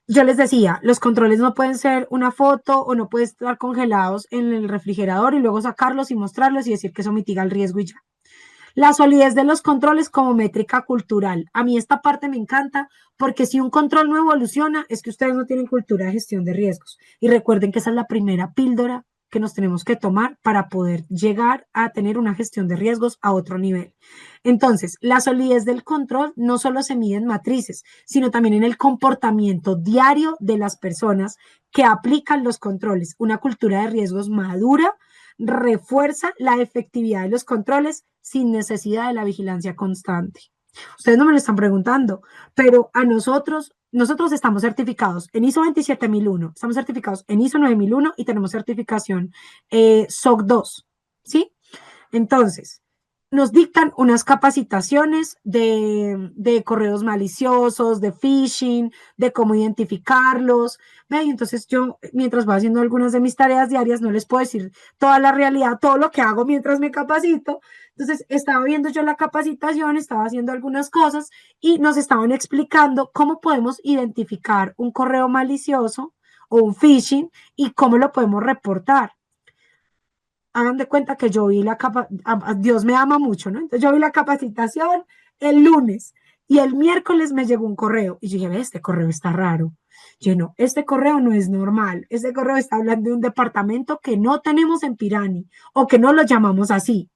Yo les decía, los controles no pueden ser una foto o no pueden estar congelados en el refrigerador y luego sacarlos y mostrarlos y decir que eso mitiga el riesgo y ya. La solidez de los controles como métrica cultural. A mí esta parte me encanta porque si un control no evoluciona es que ustedes no tienen cultura de gestión de riesgos. Y recuerden que esa es la primera píldora que nos tenemos que tomar para poder llegar a tener una gestión de riesgos a otro nivel. Entonces, la solidez del control no solo se mide en matrices, sino también en el comportamiento diario de las personas que aplican los controles. Una cultura de riesgos madura refuerza la efectividad de los controles sin necesidad de la vigilancia constante. Ustedes no me lo están preguntando, pero a nosotros estamos certificados en ISO 27001, estamos certificados en ISO 9001 y tenemos certificación SOC 2, ¿sí? Entonces, nos dictan unas capacitaciones de correos maliciosos, de phishing, de cómo identificarlos. ¿Ve? Y entonces yo, mientras voy haciendo algunas de mis tareas diarias, no les puedo decir toda la realidad, todo lo que hago mientras me capacito. Entonces estaba viendo yo la capacitación, estaba haciendo algunas cosas y nos estaban explicando cómo podemos identificar un correo malicioso o un phishing y cómo lo podemos reportar. Hagan de cuenta que yo vi Dios me ama mucho, ¿no? Entonces yo vi la capacitación el lunes y el miércoles me llegó un correo y yo dije, este correo está raro. Yo no, este correo no es normal. Este correo está hablando de un departamento que no tenemos en Pirani o que no lo llamamos así.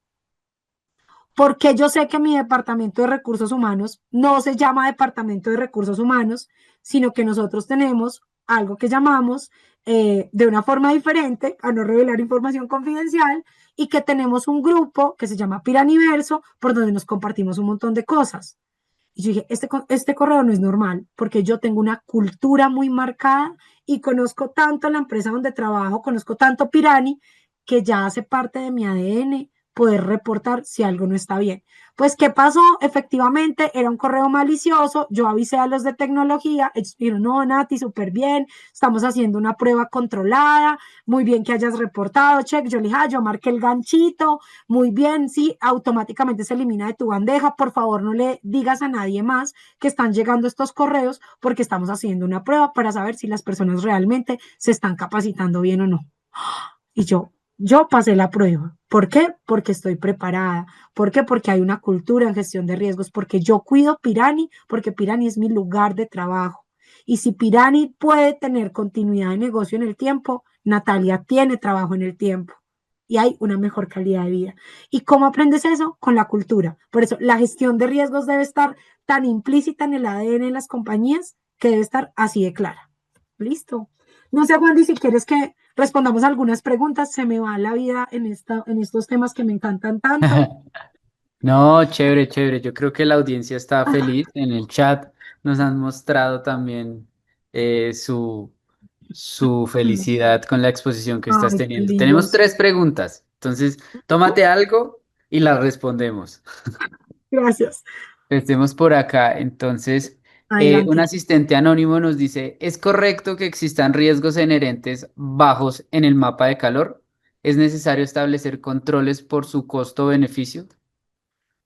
Porque yo sé que mi departamento de recursos humanos no se llama departamento de recursos humanos, sino que nosotros tenemos algo que llamamos de una forma diferente, a no revelar información confidencial, y que tenemos un grupo que se llama Piraniverso, por donde nos compartimos un montón de cosas. Y yo dije, este correo no es normal, porque yo tengo una cultura muy marcada y conozco tanto la empresa donde trabajo, conozco tanto Pirani, que ya hace parte de mi ADN poder reportar si algo no está bien. Pues, ¿qué pasó? Efectivamente, era un correo malicioso. Yo avisé a los de tecnología. Ellos dijeron, no, Nati, súper bien. Estamos haciendo una prueba controlada. Muy bien que hayas reportado, check. Yo le dije, yo marqué el ganchito. Muy bien, sí, automáticamente se elimina de tu bandeja. Por favor, no le digas a nadie más que están llegando estos correos porque estamos haciendo una prueba para saber si las personas realmente se están capacitando bien o no. Y yo pasé la prueba. ¿Por qué? Porque estoy preparada. ¿Por qué? Porque hay una cultura en gestión de riesgos, porque yo cuido Pirani, porque Pirani es mi lugar de trabajo. Y si Pirani puede tener continuidad de negocio en el tiempo, Natalia tiene trabajo en el tiempo y hay una mejor calidad de vida. ¿Y cómo aprendes eso? Con la cultura. Por eso, la gestión de riesgos debe estar tan implícita en el ADN de las compañías que debe estar así de clara. Listo. No sé, Juan, si quieres que respondamos algunas preguntas, se me va la vida en estos temas que me encantan tanto. No, chévere, chévere. Yo creo que la audiencia está feliz. En el chat nos han mostrado también su felicidad con la exposición que estás Ay, qué teniendo. Tenemos lindos. 3 preguntas, entonces tómate algo y las respondemos. Gracias. Estemos por acá. Entonces, un Adelante. asistente anónimo nos dice, ¿es correcto que existan riesgos inherentes bajos en el mapa de calor? ¿Es necesario establecer controles por su costo-beneficio?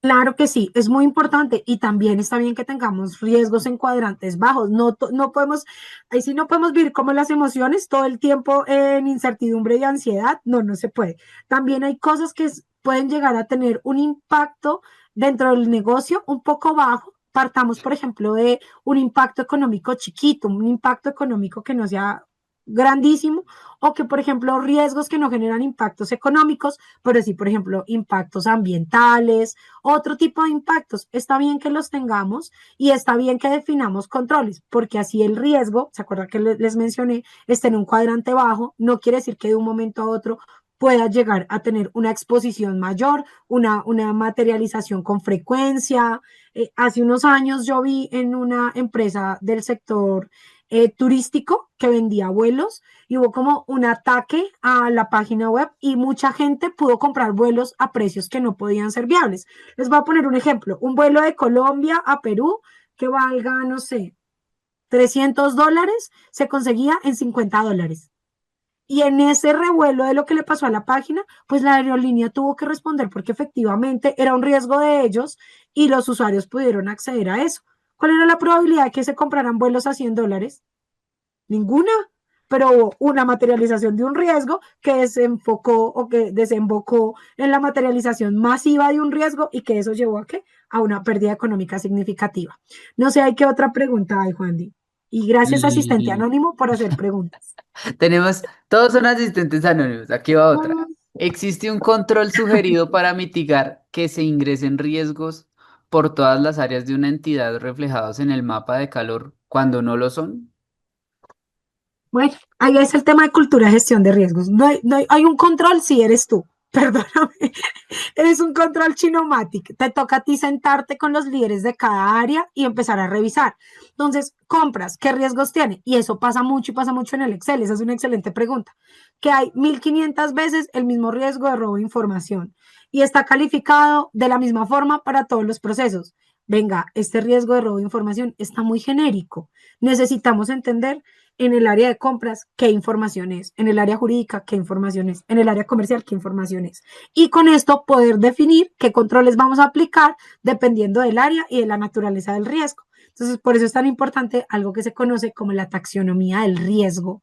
Claro que sí, es muy importante y también está bien que tengamos riesgos en cuadrantes bajos. No podemos, ahí sí no podemos vivir como las emociones todo el tiempo en incertidumbre y ansiedad. No, no se puede. También hay cosas que pueden llegar a tener un impacto dentro del negocio un poco bajo. Partamos, por ejemplo, de un impacto económico chiquito, un impacto económico que no sea grandísimo o que, por ejemplo, riesgos que no generan impactos económicos, pero sí, por ejemplo, impactos ambientales, otro tipo de impactos. Está bien que los tengamos y está bien que definamos controles, porque así el riesgo, ¿se acuerdan que les mencioné? Está en un cuadrante bajo, no quiere decir que de un momento a otro pueda llegar a tener una exposición mayor, una materialización con frecuencia. Hace unos años yo vi en una empresa del sector turístico que vendía vuelos y hubo como un ataque a la página web y mucha gente pudo comprar vuelos a precios que no podían ser viables. Les voy a poner un ejemplo, un vuelo de Colombia a Perú que valga, no sé, $300 se conseguía en $50. Y en ese revuelo de lo que le pasó a la página, pues la aerolínea tuvo que responder porque efectivamente era un riesgo de ellos y los usuarios pudieron acceder a eso. ¿Cuál era la probabilidad de que se compraran vuelos a $100? Ninguna, pero hubo una materialización de un riesgo que desenfocó o que desembocó en la materialización masiva de un riesgo y que eso llevó a qué? A una pérdida económica significativa. No sé, hay qué otra pregunta hay, Juan Di. Y gracias, asistente Y anónimo, por hacer preguntas. todos son asistentes anónimos. Aquí va otra. ¿Existe un control sugerido para mitigar que se ingresen riesgos por todas las áreas de una entidad reflejados en el mapa de calor cuando no lo son? Bueno, ahí es el tema de cultura de gestión de riesgos. No hay un control si eres tú. Perdóname, eres un control chinomatic. Te toca a ti sentarte con los líderes de cada área y empezar a revisar. Entonces, compras, ¿qué riesgos tiene? Y eso pasa mucho y pasa mucho en el Excel. Esa es una excelente pregunta. Que hay 1500 veces el mismo riesgo de robo de información y está calificado de la misma forma para todos los procesos. Venga, este riesgo de robo de información está muy genérico. Necesitamos entender en el área de compras qué información es, en el área jurídica qué información es, en el área comercial qué información es. Y con esto poder definir qué controles vamos a aplicar dependiendo del área y de la naturaleza del riesgo. Entonces, por eso es tan importante algo que se conoce como la taxonomía del riesgo,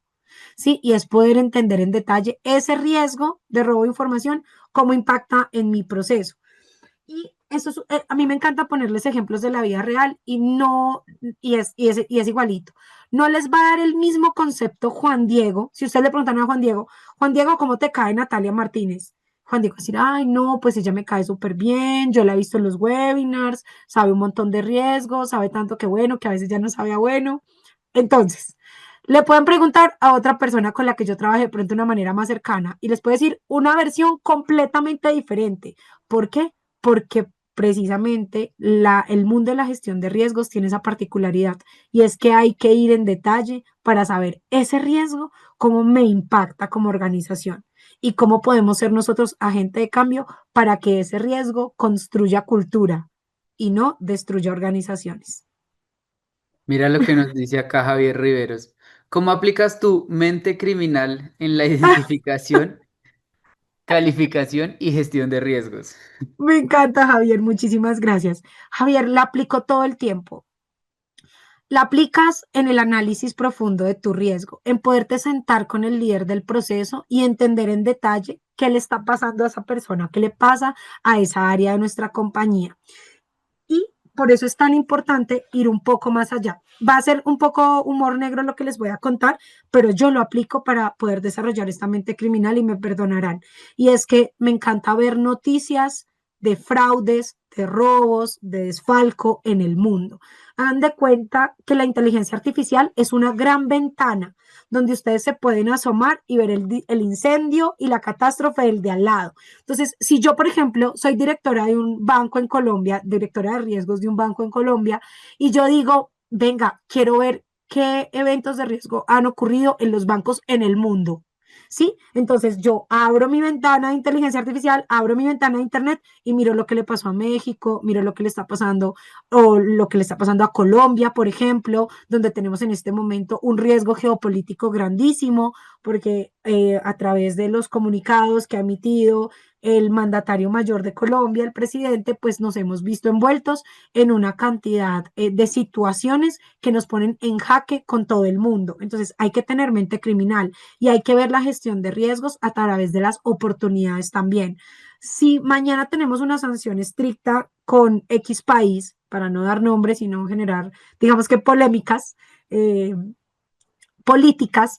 ¿sí? Y es poder entender en detalle ese riesgo de robo de información, cómo impacta en mi proceso. Y eso es, a mí me encanta ponerles ejemplos de la vida real y no, y es igualito. No les va a dar el mismo concepto Juan Diego. Si usted le preguntan a Juan Diego, ¿cómo te cae Natalia Martínez? Juan Diego va a decir, ay, no, pues ella me cae súper bien, yo la he visto en los webinars, sabe un montón de riesgos, sabe tanto que bueno, que a veces ya no sabe a bueno. Entonces, le pueden preguntar a otra persona con la que yo trabajé de pronto de una manera más cercana y les puede decir una versión completamente diferente. ¿Por qué? Porque precisamente el mundo de la gestión de riesgos tiene esa particularidad y es que hay que ir en detalle para saber ese riesgo, cómo me impacta como organización y cómo podemos ser nosotros agente de cambio para que ese riesgo construya cultura y no destruya organizaciones. Mira lo que nos dice acá Javier Riveros. ¿Cómo aplicas tu mente criminal en la identificación, calificación y gestión de riesgos? Me encanta, Javier, muchísimas gracias. Javier, la aplico todo el tiempo. La aplicas en el análisis profundo de tu riesgo, en poderte sentar con el líder del proceso y entender en detalle qué le está pasando a esa persona, qué le pasa a esa área de nuestra compañía. Y por eso es tan importante ir un poco más allá. Va a ser un poco humor negro lo que les voy a contar, pero yo lo aplico para poder desarrollar esta mente criminal y me perdonarán. Y es que me encanta ver noticias de fraudes, de robos, de desfalco en el mundo. Hagan de cuenta que la inteligencia artificial es una gran ventana donde ustedes se pueden asomar y ver el incendio y la catástrofe del de al lado. Entonces, si yo, por ejemplo, soy directora de un banco en Colombia, directora de riesgos de un banco en Colombia, y yo digo, venga, quiero ver qué eventos de riesgo han ocurrido en los bancos en el mundo. ¿Sí? Entonces yo abro mi ventana de inteligencia artificial, abro mi ventana de internet y miro lo que le pasó a México, miro lo que le está pasando o lo que le está pasando a Colombia, por ejemplo, donde tenemos en este momento un riesgo geopolítico grandísimo, porque a través de los comunicados que ha emitido el mandatario mayor de Colombia, el presidente, pues nos hemos visto envueltos en una cantidad de situaciones que nos ponen en jaque con todo el mundo. Entonces hay que tener mente criminal y hay que ver la gestión de riesgos a través de las oportunidades también. Si mañana tenemos una sanción estricta con X país, para no dar nombres y no generar, digamos que polémicas, políticas,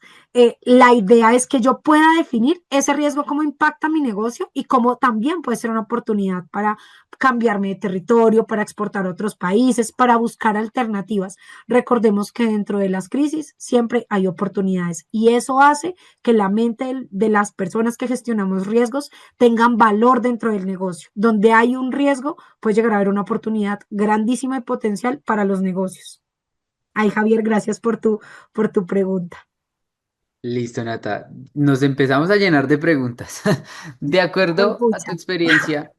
la idea es que yo pueda definir ese riesgo, cómo impacta mi negocio y cómo también puede ser una oportunidad para cambiarme de territorio, para exportar a otros países, para buscar alternativas. Recordemos que dentro de las crisis siempre hay oportunidades y eso hace que la mente de las personas que gestionamos riesgos tengan valor dentro del negocio. Donde hay un riesgo, puede llegar a haber una oportunidad grandísima y potencial para los negocios. Ay, Javier, gracias por tu pregunta. Listo, Nata. Nos empezamos a llenar de preguntas. De Pues, acuerdo a tu pucha. experiencia,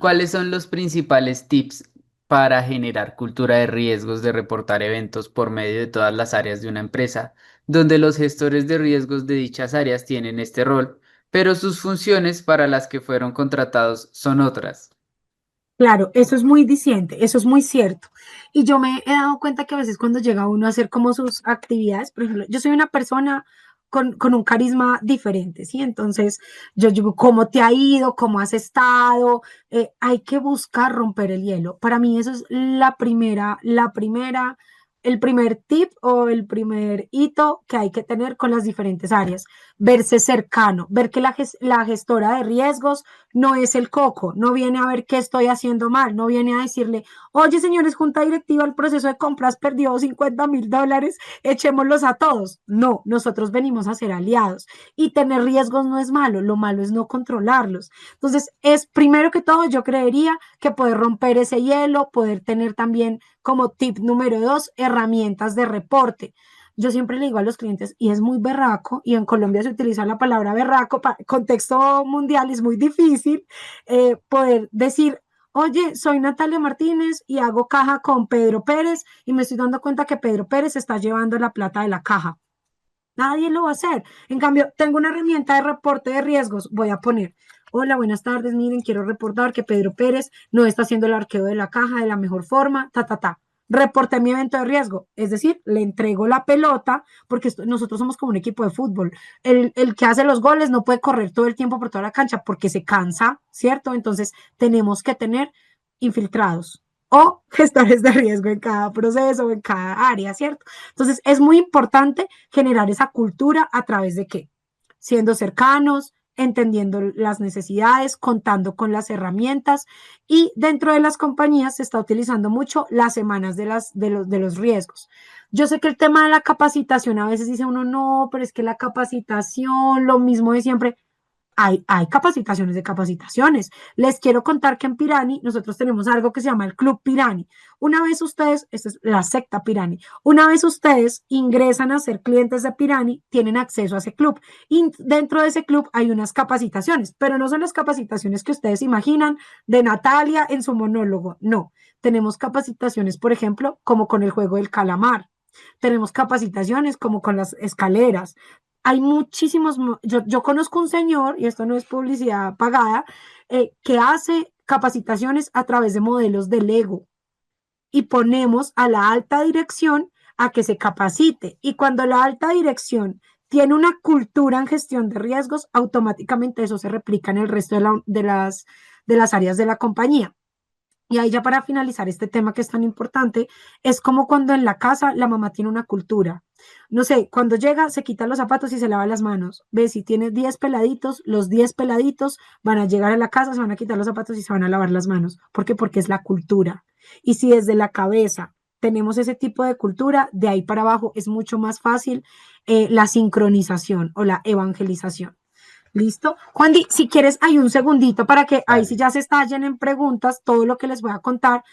¿cuáles son los principales tips para generar cultura de riesgos de reportar eventos por medio de todas las áreas de una empresa, donde los gestores de riesgos de dichas áreas tienen este rol, pero sus funciones para las que fueron contratados son otras? Claro, eso es muy diciente, eso es muy cierto. Y yo me he dado cuenta que a veces cuando llega uno a hacer como sus actividades, por ejemplo, yo soy una persona con un carisma diferente, ¿sí? Entonces, yo digo, ¿cómo te ha ido? ¿Cómo has estado? Hay que buscar romper el hielo. Para mí eso es el primer tip o el primer hito que hay que tener con las diferentes áreas. verse cercano, ver que la gestora de riesgos no es el coco, no viene a ver qué estoy haciendo mal, no viene a decirle, oye, señores, junta directiva, el proceso de compras perdió $50,000, echémoslos a todos. No, nosotros venimos a ser aliados y tener riesgos no es malo, lo malo es no controlarlos. Entonces, es primero que todo, yo creería que poder romper ese hielo, poder tener también como tip número 2, herramientas de reporte. Yo siempre le digo a los clientes, y es muy berraco, y en Colombia se utiliza la palabra berraco, para contexto mundial es muy difícil poder decir, oye, soy Natalia Martínez y hago caja con Pedro Pérez y me estoy dando cuenta que Pedro Pérez está llevando la plata de la caja. Nadie lo va a hacer. En cambio, tengo una herramienta de reporte de riesgos. Voy a poner, hola, buenas tardes, miren, quiero reportar que Pedro Pérez no está haciendo el arqueo de la caja de la mejor forma, ta, ta, ta. Reporté mi evento de riesgo, es decir, le entrego la pelota, porque nosotros somos como un equipo de fútbol. El que hace los goles no puede correr todo el tiempo por toda la cancha porque se cansa, ¿cierto? Entonces, tenemos que tener infiltrados o gestores de riesgo en cada proceso o en cada área, ¿cierto? Entonces, es muy importante generar esa cultura a través de qué? Siendo cercanos, entendiendo las necesidades, contando con las herramientas y dentro de las compañías se está utilizando mucho las semanas de los riesgos. Yo sé que el tema de la capacitación, a veces dice uno, no, pero es que la capacitación, lo mismo de siempre, hay capacitaciones de capacitaciones. Les quiero contar que en Pirani nosotros tenemos algo que se llama el Club Pirani. Una vez ustedes, esta es la secta Pirani, una vez ustedes ingresan a ser clientes de Pirani, tienen acceso a ese club. Y dentro de ese club hay unas capacitaciones, pero no son las capacitaciones que ustedes imaginan de Natalia en su monólogo. No, tenemos capacitaciones, por ejemplo, como con el juego del calamar. Tenemos capacitaciones como con las escaleras, hay muchísimos, yo conozco un señor, y esto no es publicidad pagada, que hace capacitaciones a través de modelos de Lego y ponemos a la alta dirección a que se capacite. Y cuando la alta dirección tiene una cultura en gestión de riesgos, automáticamente eso se replica en el resto de las áreas de la compañía. Y ahí ya para finalizar este tema que es tan importante, es como cuando en la casa la mamá tiene una cultura. No sé, cuando llega se quita los zapatos y se lava las manos. Ve, si tiene 10 peladitos, los 10 peladitos van a llegar a la casa, se van a quitar los zapatos y se van a lavar las manos. ¿Por qué? Porque es la cultura. Y si desde la cabeza tenemos ese tipo de cultura, de ahí para abajo es mucho más fácil la sincronización o la evangelización. ¿Listo? Juan, si quieres, hay un segundito para que ahí sí Dale. ya se estallen en preguntas todo lo que les voy a contar.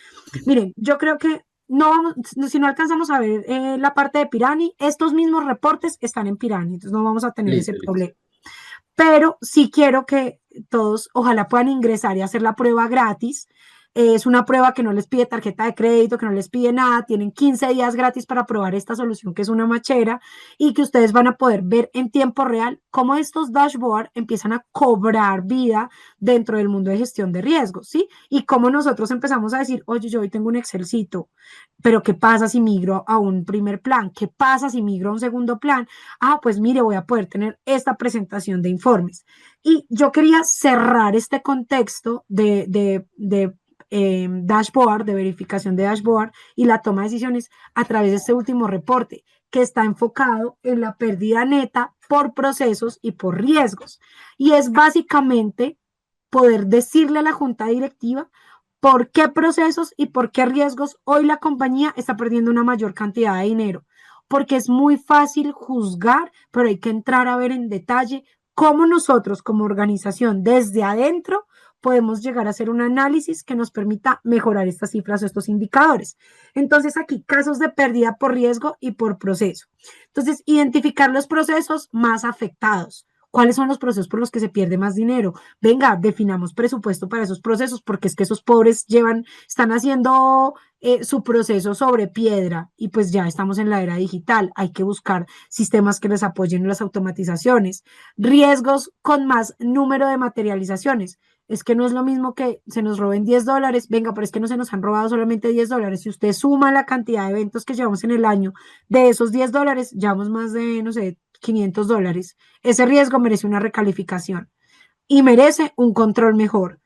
Miren, yo creo que no vamos, si no alcanzamos a ver la parte de Pirani, estos mismos reportes están en Pirani, entonces no vamos a tener ese Listo, listo. problema. Pero sí quiero que todos ojalá puedan ingresar y hacer la prueba gratis. Es una prueba que no les pide tarjeta de crédito, que no les pide nada. Tienen 15 días gratis para probar esta solución que es una machera y que ustedes van a poder ver en tiempo real cómo estos dashboards empiezan a cobrar vida dentro del mundo de gestión de riesgos, ¿sí? Y cómo nosotros empezamos a decir, oye, yo hoy tengo un Excelcito, pero ¿qué pasa si migro a un primer plan? ¿Qué pasa si migro a un segundo plan? Ah, pues mire, voy a poder tener esta presentación de informes. Y yo quería cerrar este contexto de dashboard, de verificación de dashboard y la toma de decisiones a través de este último reporte que está enfocado en la pérdida neta por procesos y por riesgos. Y es básicamente poder decirle a la junta directiva por qué procesos y por qué riesgos hoy la compañía está perdiendo una mayor cantidad de dinero. Porque es muy fácil juzgar, pero hay que entrar a ver en detalle cómo nosotros como organización desde adentro podemos llegar a hacer un análisis que nos permita mejorar estas cifras o estos indicadores. Entonces, aquí casos de pérdida por riesgo y por proceso. Entonces, identificar los procesos más afectados. ¿Cuáles son los procesos por los que se pierde más dinero? Venga, definamos presupuesto para esos procesos, porque es que esos pobres están haciendo su proceso sobre piedra y pues ya estamos en la era digital. Hay que buscar sistemas que les apoyen en las automatizaciones. Riesgos con más número de materializaciones. Es que no es lo mismo que se nos roben $10. Venga, pero es que no se nos han robado solamente $10. Si usted suma la cantidad de eventos que llevamos en el año, de esos $10, llevamos más de, no sé, $500. Ese riesgo merece una recalificación y merece un control mejor.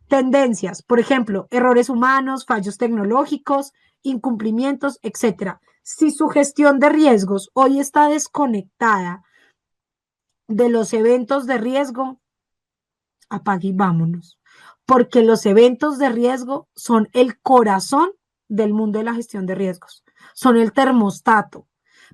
Tendencias, por ejemplo, errores humanos, fallos tecnológicos, incumplimientos, etcétera. Si su gestión de riesgos hoy está desconectada de los eventos de riesgo, apague y vámonos. Porque los eventos de riesgo son el corazón del mundo de la gestión de riesgos, son el termostato.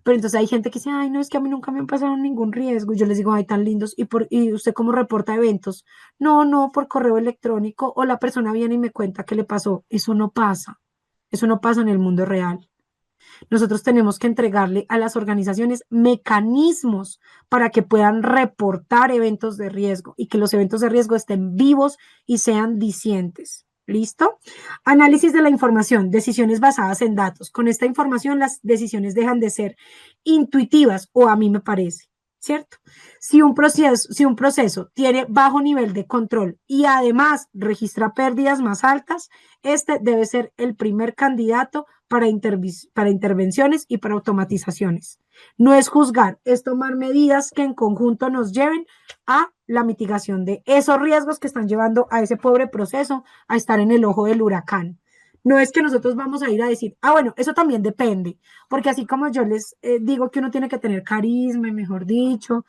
Pero entonces hay gente que dice, ay, no, es que a mí nunca me han pasado ningún riesgo. Y yo les digo, ay, tan lindos. ¿Y usted cómo reporta eventos? No, no, por correo electrónico. O la persona viene y me cuenta qué le pasó. Eso no pasa. Eso no pasa en el mundo real. Nosotros tenemos que entregarle a las organizaciones mecanismos para que puedan reportar eventos de riesgo y que los eventos de riesgo estén vivos y sean dicientes. ¿Listo? Análisis de la información, decisiones basadas en datos. Con esta información las decisiones dejan de ser intuitivas, o a mí me parece, ¿cierto? Si un proceso tiene bajo nivel de control y además registra pérdidas más altas, este debe ser el primer candidato para intervenciones y para automatizaciones. No es juzgar, es tomar medidas que en conjunto nos lleven a la mitigación de esos riesgos que están llevando a ese pobre proceso a estar en el ojo del huracán. No es que nosotros vamos a ir a decir, bueno, eso también depende, porque así como yo les digo que uno tiene que tener carisma, y mejor dicho,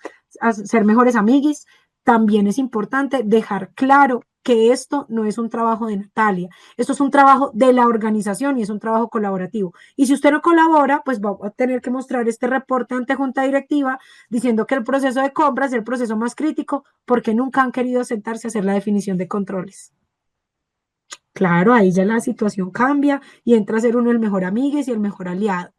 ser mejores amiguis, también es importante dejar claro que esto no es un trabajo de Natalia, esto es un trabajo de la organización y es un trabajo colaborativo. Y si usted no colabora, pues va a tener que mostrar este reporte ante junta directiva diciendo que el proceso de compra es el proceso más crítico porque nunca han querido sentarse a hacer la definición de controles. Claro, ahí ya la situación cambia y entra a ser uno el mejor amigues y el mejor aliado.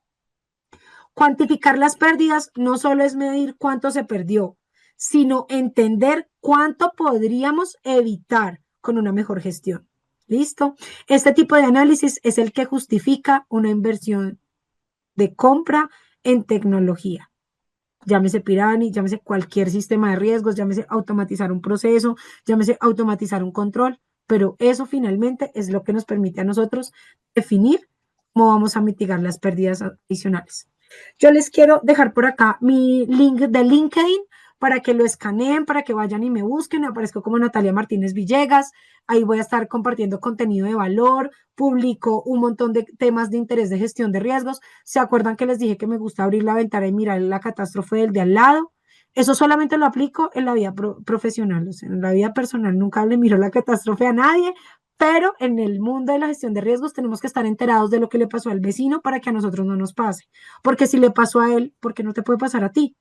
Cuantificar las pérdidas no solo es medir cuánto se perdió, sino entender cuánto podríamos evitar con una mejor gestión. ¿Listo? Este tipo de análisis es el que justifica una inversión de compra en tecnología. Llámese Pirani, llámese cualquier sistema de riesgos, llámese automatizar un proceso, llámese automatizar un control, pero eso finalmente es lo que nos permite a nosotros definir cómo vamos a mitigar las pérdidas adicionales. Yo les quiero dejar por acá mi link de LinkedIn para que lo escaneen, para que vayan y me busquen. Me aparezco como Natalia Martínez Villegas. Ahí voy a estar compartiendo contenido de valor, publico un montón de temas de interés de gestión de riesgos. ¿Se acuerdan que les dije que me gusta abrir la ventana y mirar la catástrofe del de al lado? Eso solamente lo aplico en la vida profesional, o sea, en la vida personal nunca le miro la catástrofe a nadie, pero en el mundo de la gestión de riesgos tenemos que estar enterados de lo que le pasó al vecino para que a nosotros no nos pase. Porque si le pasó a él, ¿por qué no te puede pasar a ti?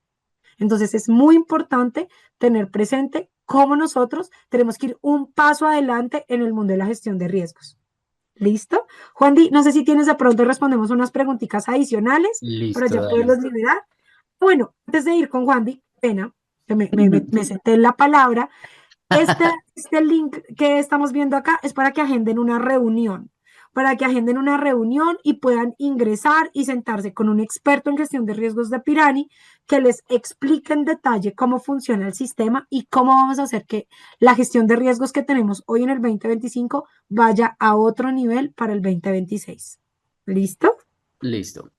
Entonces es muy importante tener presente cómo nosotros tenemos que ir un paso adelante en el mundo de la gestión de riesgos. ¿Listo? Juan Di, no sé si tienes de pronto respondemos unas preguntitas adicionales para Listo, ya dale. poderlos liberar. Bueno, antes de ir con Juan Di, pena, que me senté en la palabra, este link que estamos viendo acá es para que agenden una reunión y puedan ingresar y sentarse con un experto en gestión de riesgos de Pirani que les explique en detalle cómo funciona el sistema y cómo vamos a hacer que la gestión de riesgos que tenemos hoy en el 2025 vaya a otro nivel para el 2026. ¿Listo? Listo.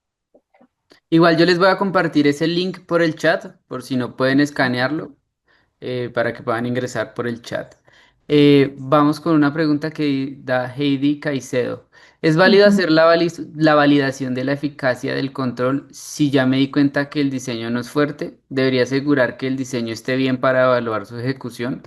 Igual yo les voy a compartir ese link por el chat, por si no pueden escanearlo, para que puedan ingresar por el chat. Vamos con una pregunta que da Heidi Caicedo. ¿Es válido Ujú. hacer la validación de la eficacia del control si ya me di cuenta que el diseño no es fuerte? ¿Debería asegurar que el diseño esté bien para evaluar su ejecución?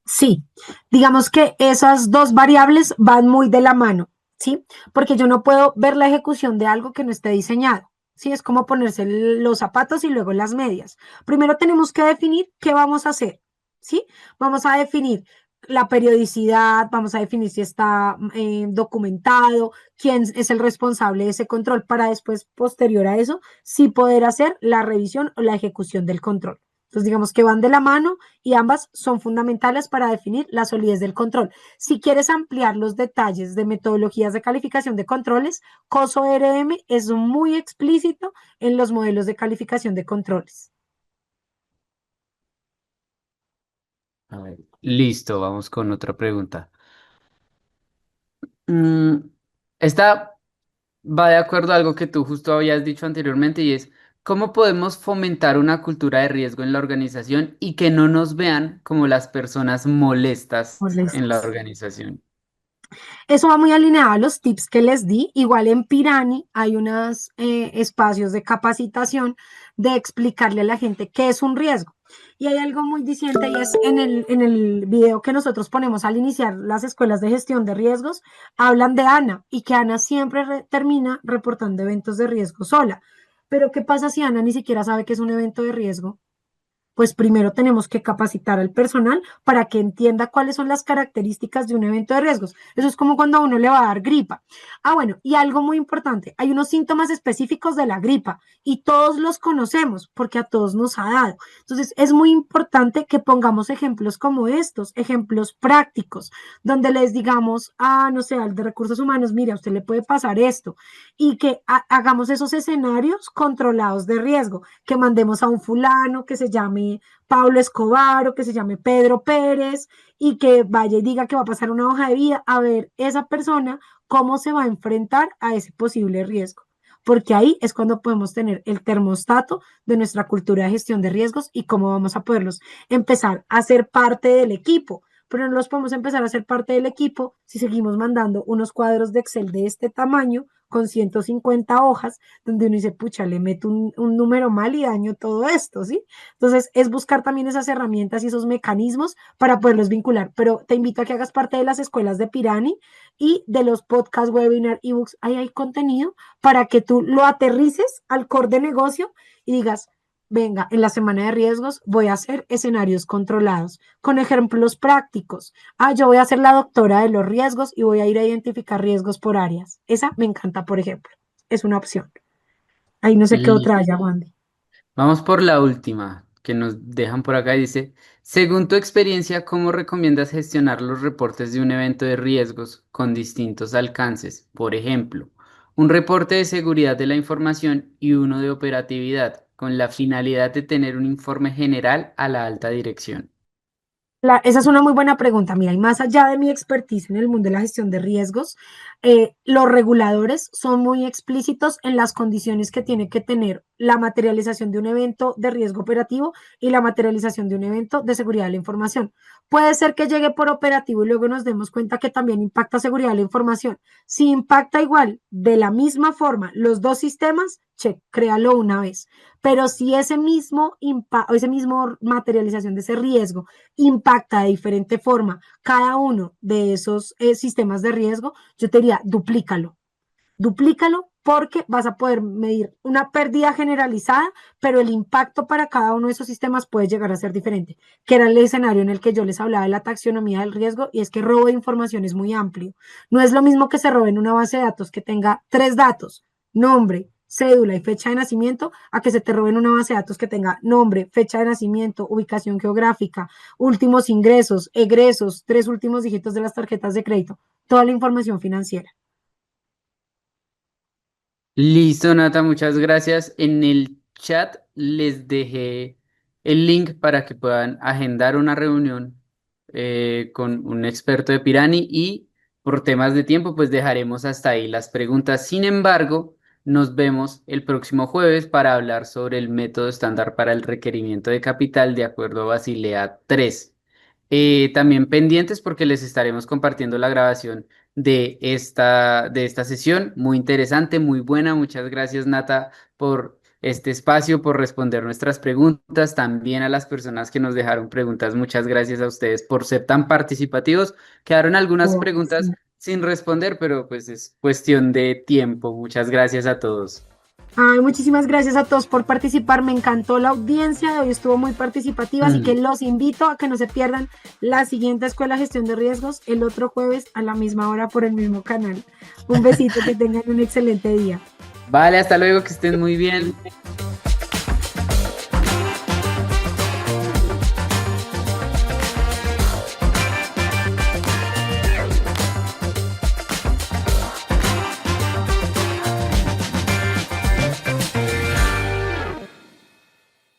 Sí, digamos que esas dos variables van muy de la mano, ¿sí? Porque yo no puedo ver la ejecución de algo que no esté diseñado, ¿sí? Es como ponerse los zapatos y luego las medias. Primero tenemos que definir qué vamos a hacer, ¿sí? Vamos a definir la periodicidad, vamos a definir si está documentado, quién es el responsable de ese control para después, posterior a eso, sí poder hacer la revisión o la ejecución del control. Entonces, digamos que van de la mano y ambas son fundamentales para definir la solidez del control. Si quieres ampliar los detalles de metodologías de calificación de controles, COSO RM es muy explícito en los modelos de calificación de controles. A ver, listo, vamos con otra pregunta. Mm, esta va de acuerdo a algo que tú justo habías dicho anteriormente y es, ¿cómo podemos fomentar una cultura de riesgo en la organización y que no nos vean como las personas molestas en la Molestos. organización? Eso va muy alineado a los tips que les di. Igual en Pirani hay unos espacios de capacitación de explicarle a la gente qué es un riesgo. Y hay algo muy diciente y es en el video que nosotros ponemos al iniciar las escuelas de gestión de riesgos, hablan de Ana y que Ana siempre termina reportando eventos de riesgo sola. Pero ¿qué pasa si Ana ni siquiera sabe que es un evento de riesgo? Pues primero tenemos que capacitar al personal para que entienda cuáles son las características de un evento de riesgos. Eso es como cuando a uno le va a dar gripa. Bueno, y algo muy importante, hay unos síntomas específicos de la gripa y todos los conocemos porque a todos nos ha dado. Entonces, es muy importante que pongamos ejemplos como estos, ejemplos prácticos, donde les digamos, no sé, al de recursos humanos, mire, a usted le puede pasar esto y que hagamos esos escenarios controlados de riesgo, que mandemos a un fulano que se llame Pablo Escobar o que se llame Pedro Pérez y que vaya y diga que va a pasar una hoja de vida a ver esa persona cómo se va a enfrentar a ese posible riesgo. Porque ahí es cuando podemos tener el termostato de nuestra cultura de gestión de riesgos y cómo vamos a poderlos empezar a ser parte del equipo. Pero no los podemos empezar a ser parte del equipo si seguimos mandando unos cuadros de Excel de este tamaño con 150 hojas, donde uno dice, pucha, le meto un número mal y daño todo esto, ¿sí? Entonces, es buscar también esas herramientas y esos mecanismos para poderlos vincular. Pero te invito a que hagas parte de las escuelas de Pirani y de los podcasts, webinar, ebooks. Ahí hay contenido para que tú lo aterrices al core de negocio y digas, venga, en la semana de riesgos voy a hacer escenarios controlados con ejemplos prácticos. Yo voy a ser la doctora de los riesgos y voy a ir a identificar riesgos por áreas. Esa me encanta, por ejemplo. Es una opción. Ahí no sé qué otra haya, Wandy. Vamos por la última que nos dejan por acá. Dice, según tu experiencia, ¿cómo recomiendas gestionar los reportes de un evento de riesgos con distintos alcances? Por ejemplo, un reporte de seguridad de la información y uno de operatividad, con la finalidad de tener un informe general a la alta dirección. Esa es una muy buena pregunta. Mira, y más allá de mi expertise en el mundo de la gestión de riesgos, los reguladores son muy explícitos en las condiciones que tiene que tener la materialización de un evento de riesgo operativo y la materialización de un evento de seguridad de la información. Puede ser que llegue por operativo y luego nos demos cuenta que también impacta seguridad de la información. Si impacta igual, de la misma forma, los dos sistemas, che, créalo una vez. Pero si ese mismo materialización de ese riesgo impacta de diferente forma cada uno de esos sistemas de riesgo, yo te diría, duplícalo porque vas a poder medir una pérdida generalizada, pero el impacto para cada uno de esos sistemas puede llegar a ser diferente, que era el escenario en el que yo les hablaba de la taxonomía del riesgo, y es que robo de información es muy amplio. No es lo mismo que se robe en una base de datos que tenga 3 datos, nombre, cédula y fecha de nacimiento, a que se te roben una base de datos que tenga nombre, fecha de nacimiento, ubicación geográfica, últimos ingresos, egresos, 3 últimos dígitos de las tarjetas de crédito, toda la información financiera. Listo, Nata, muchas gracias. En el chat les dejé el link para que puedan agendar una reunión con un experto de Pirani y por temas de tiempo, pues dejaremos hasta ahí las preguntas. Sin embargo, nos vemos el próximo jueves para hablar sobre el método estándar para el requerimiento de capital de acuerdo a Basilea 3. También pendientes porque les estaremos compartiendo la grabación de esta sesión. Muy interesante, muy buena. Muchas gracias, Nata, por este espacio, por responder nuestras preguntas. También a las personas que nos dejaron preguntas, muchas gracias a ustedes por ser tan participativos. Quedaron algunas Oh, preguntas sí. sin responder, pero pues es cuestión de tiempo. Muchas gracias a todos. Muchísimas gracias a todos por participar. Me encantó la audiencia de hoy, estuvo muy participativa, así que los invito a que no se pierdan la siguiente Escuela de Gestión de Riesgos el otro jueves a la misma hora por el mismo canal. Un besito, que tengan un excelente día. Vale, hasta luego, que estén muy bien.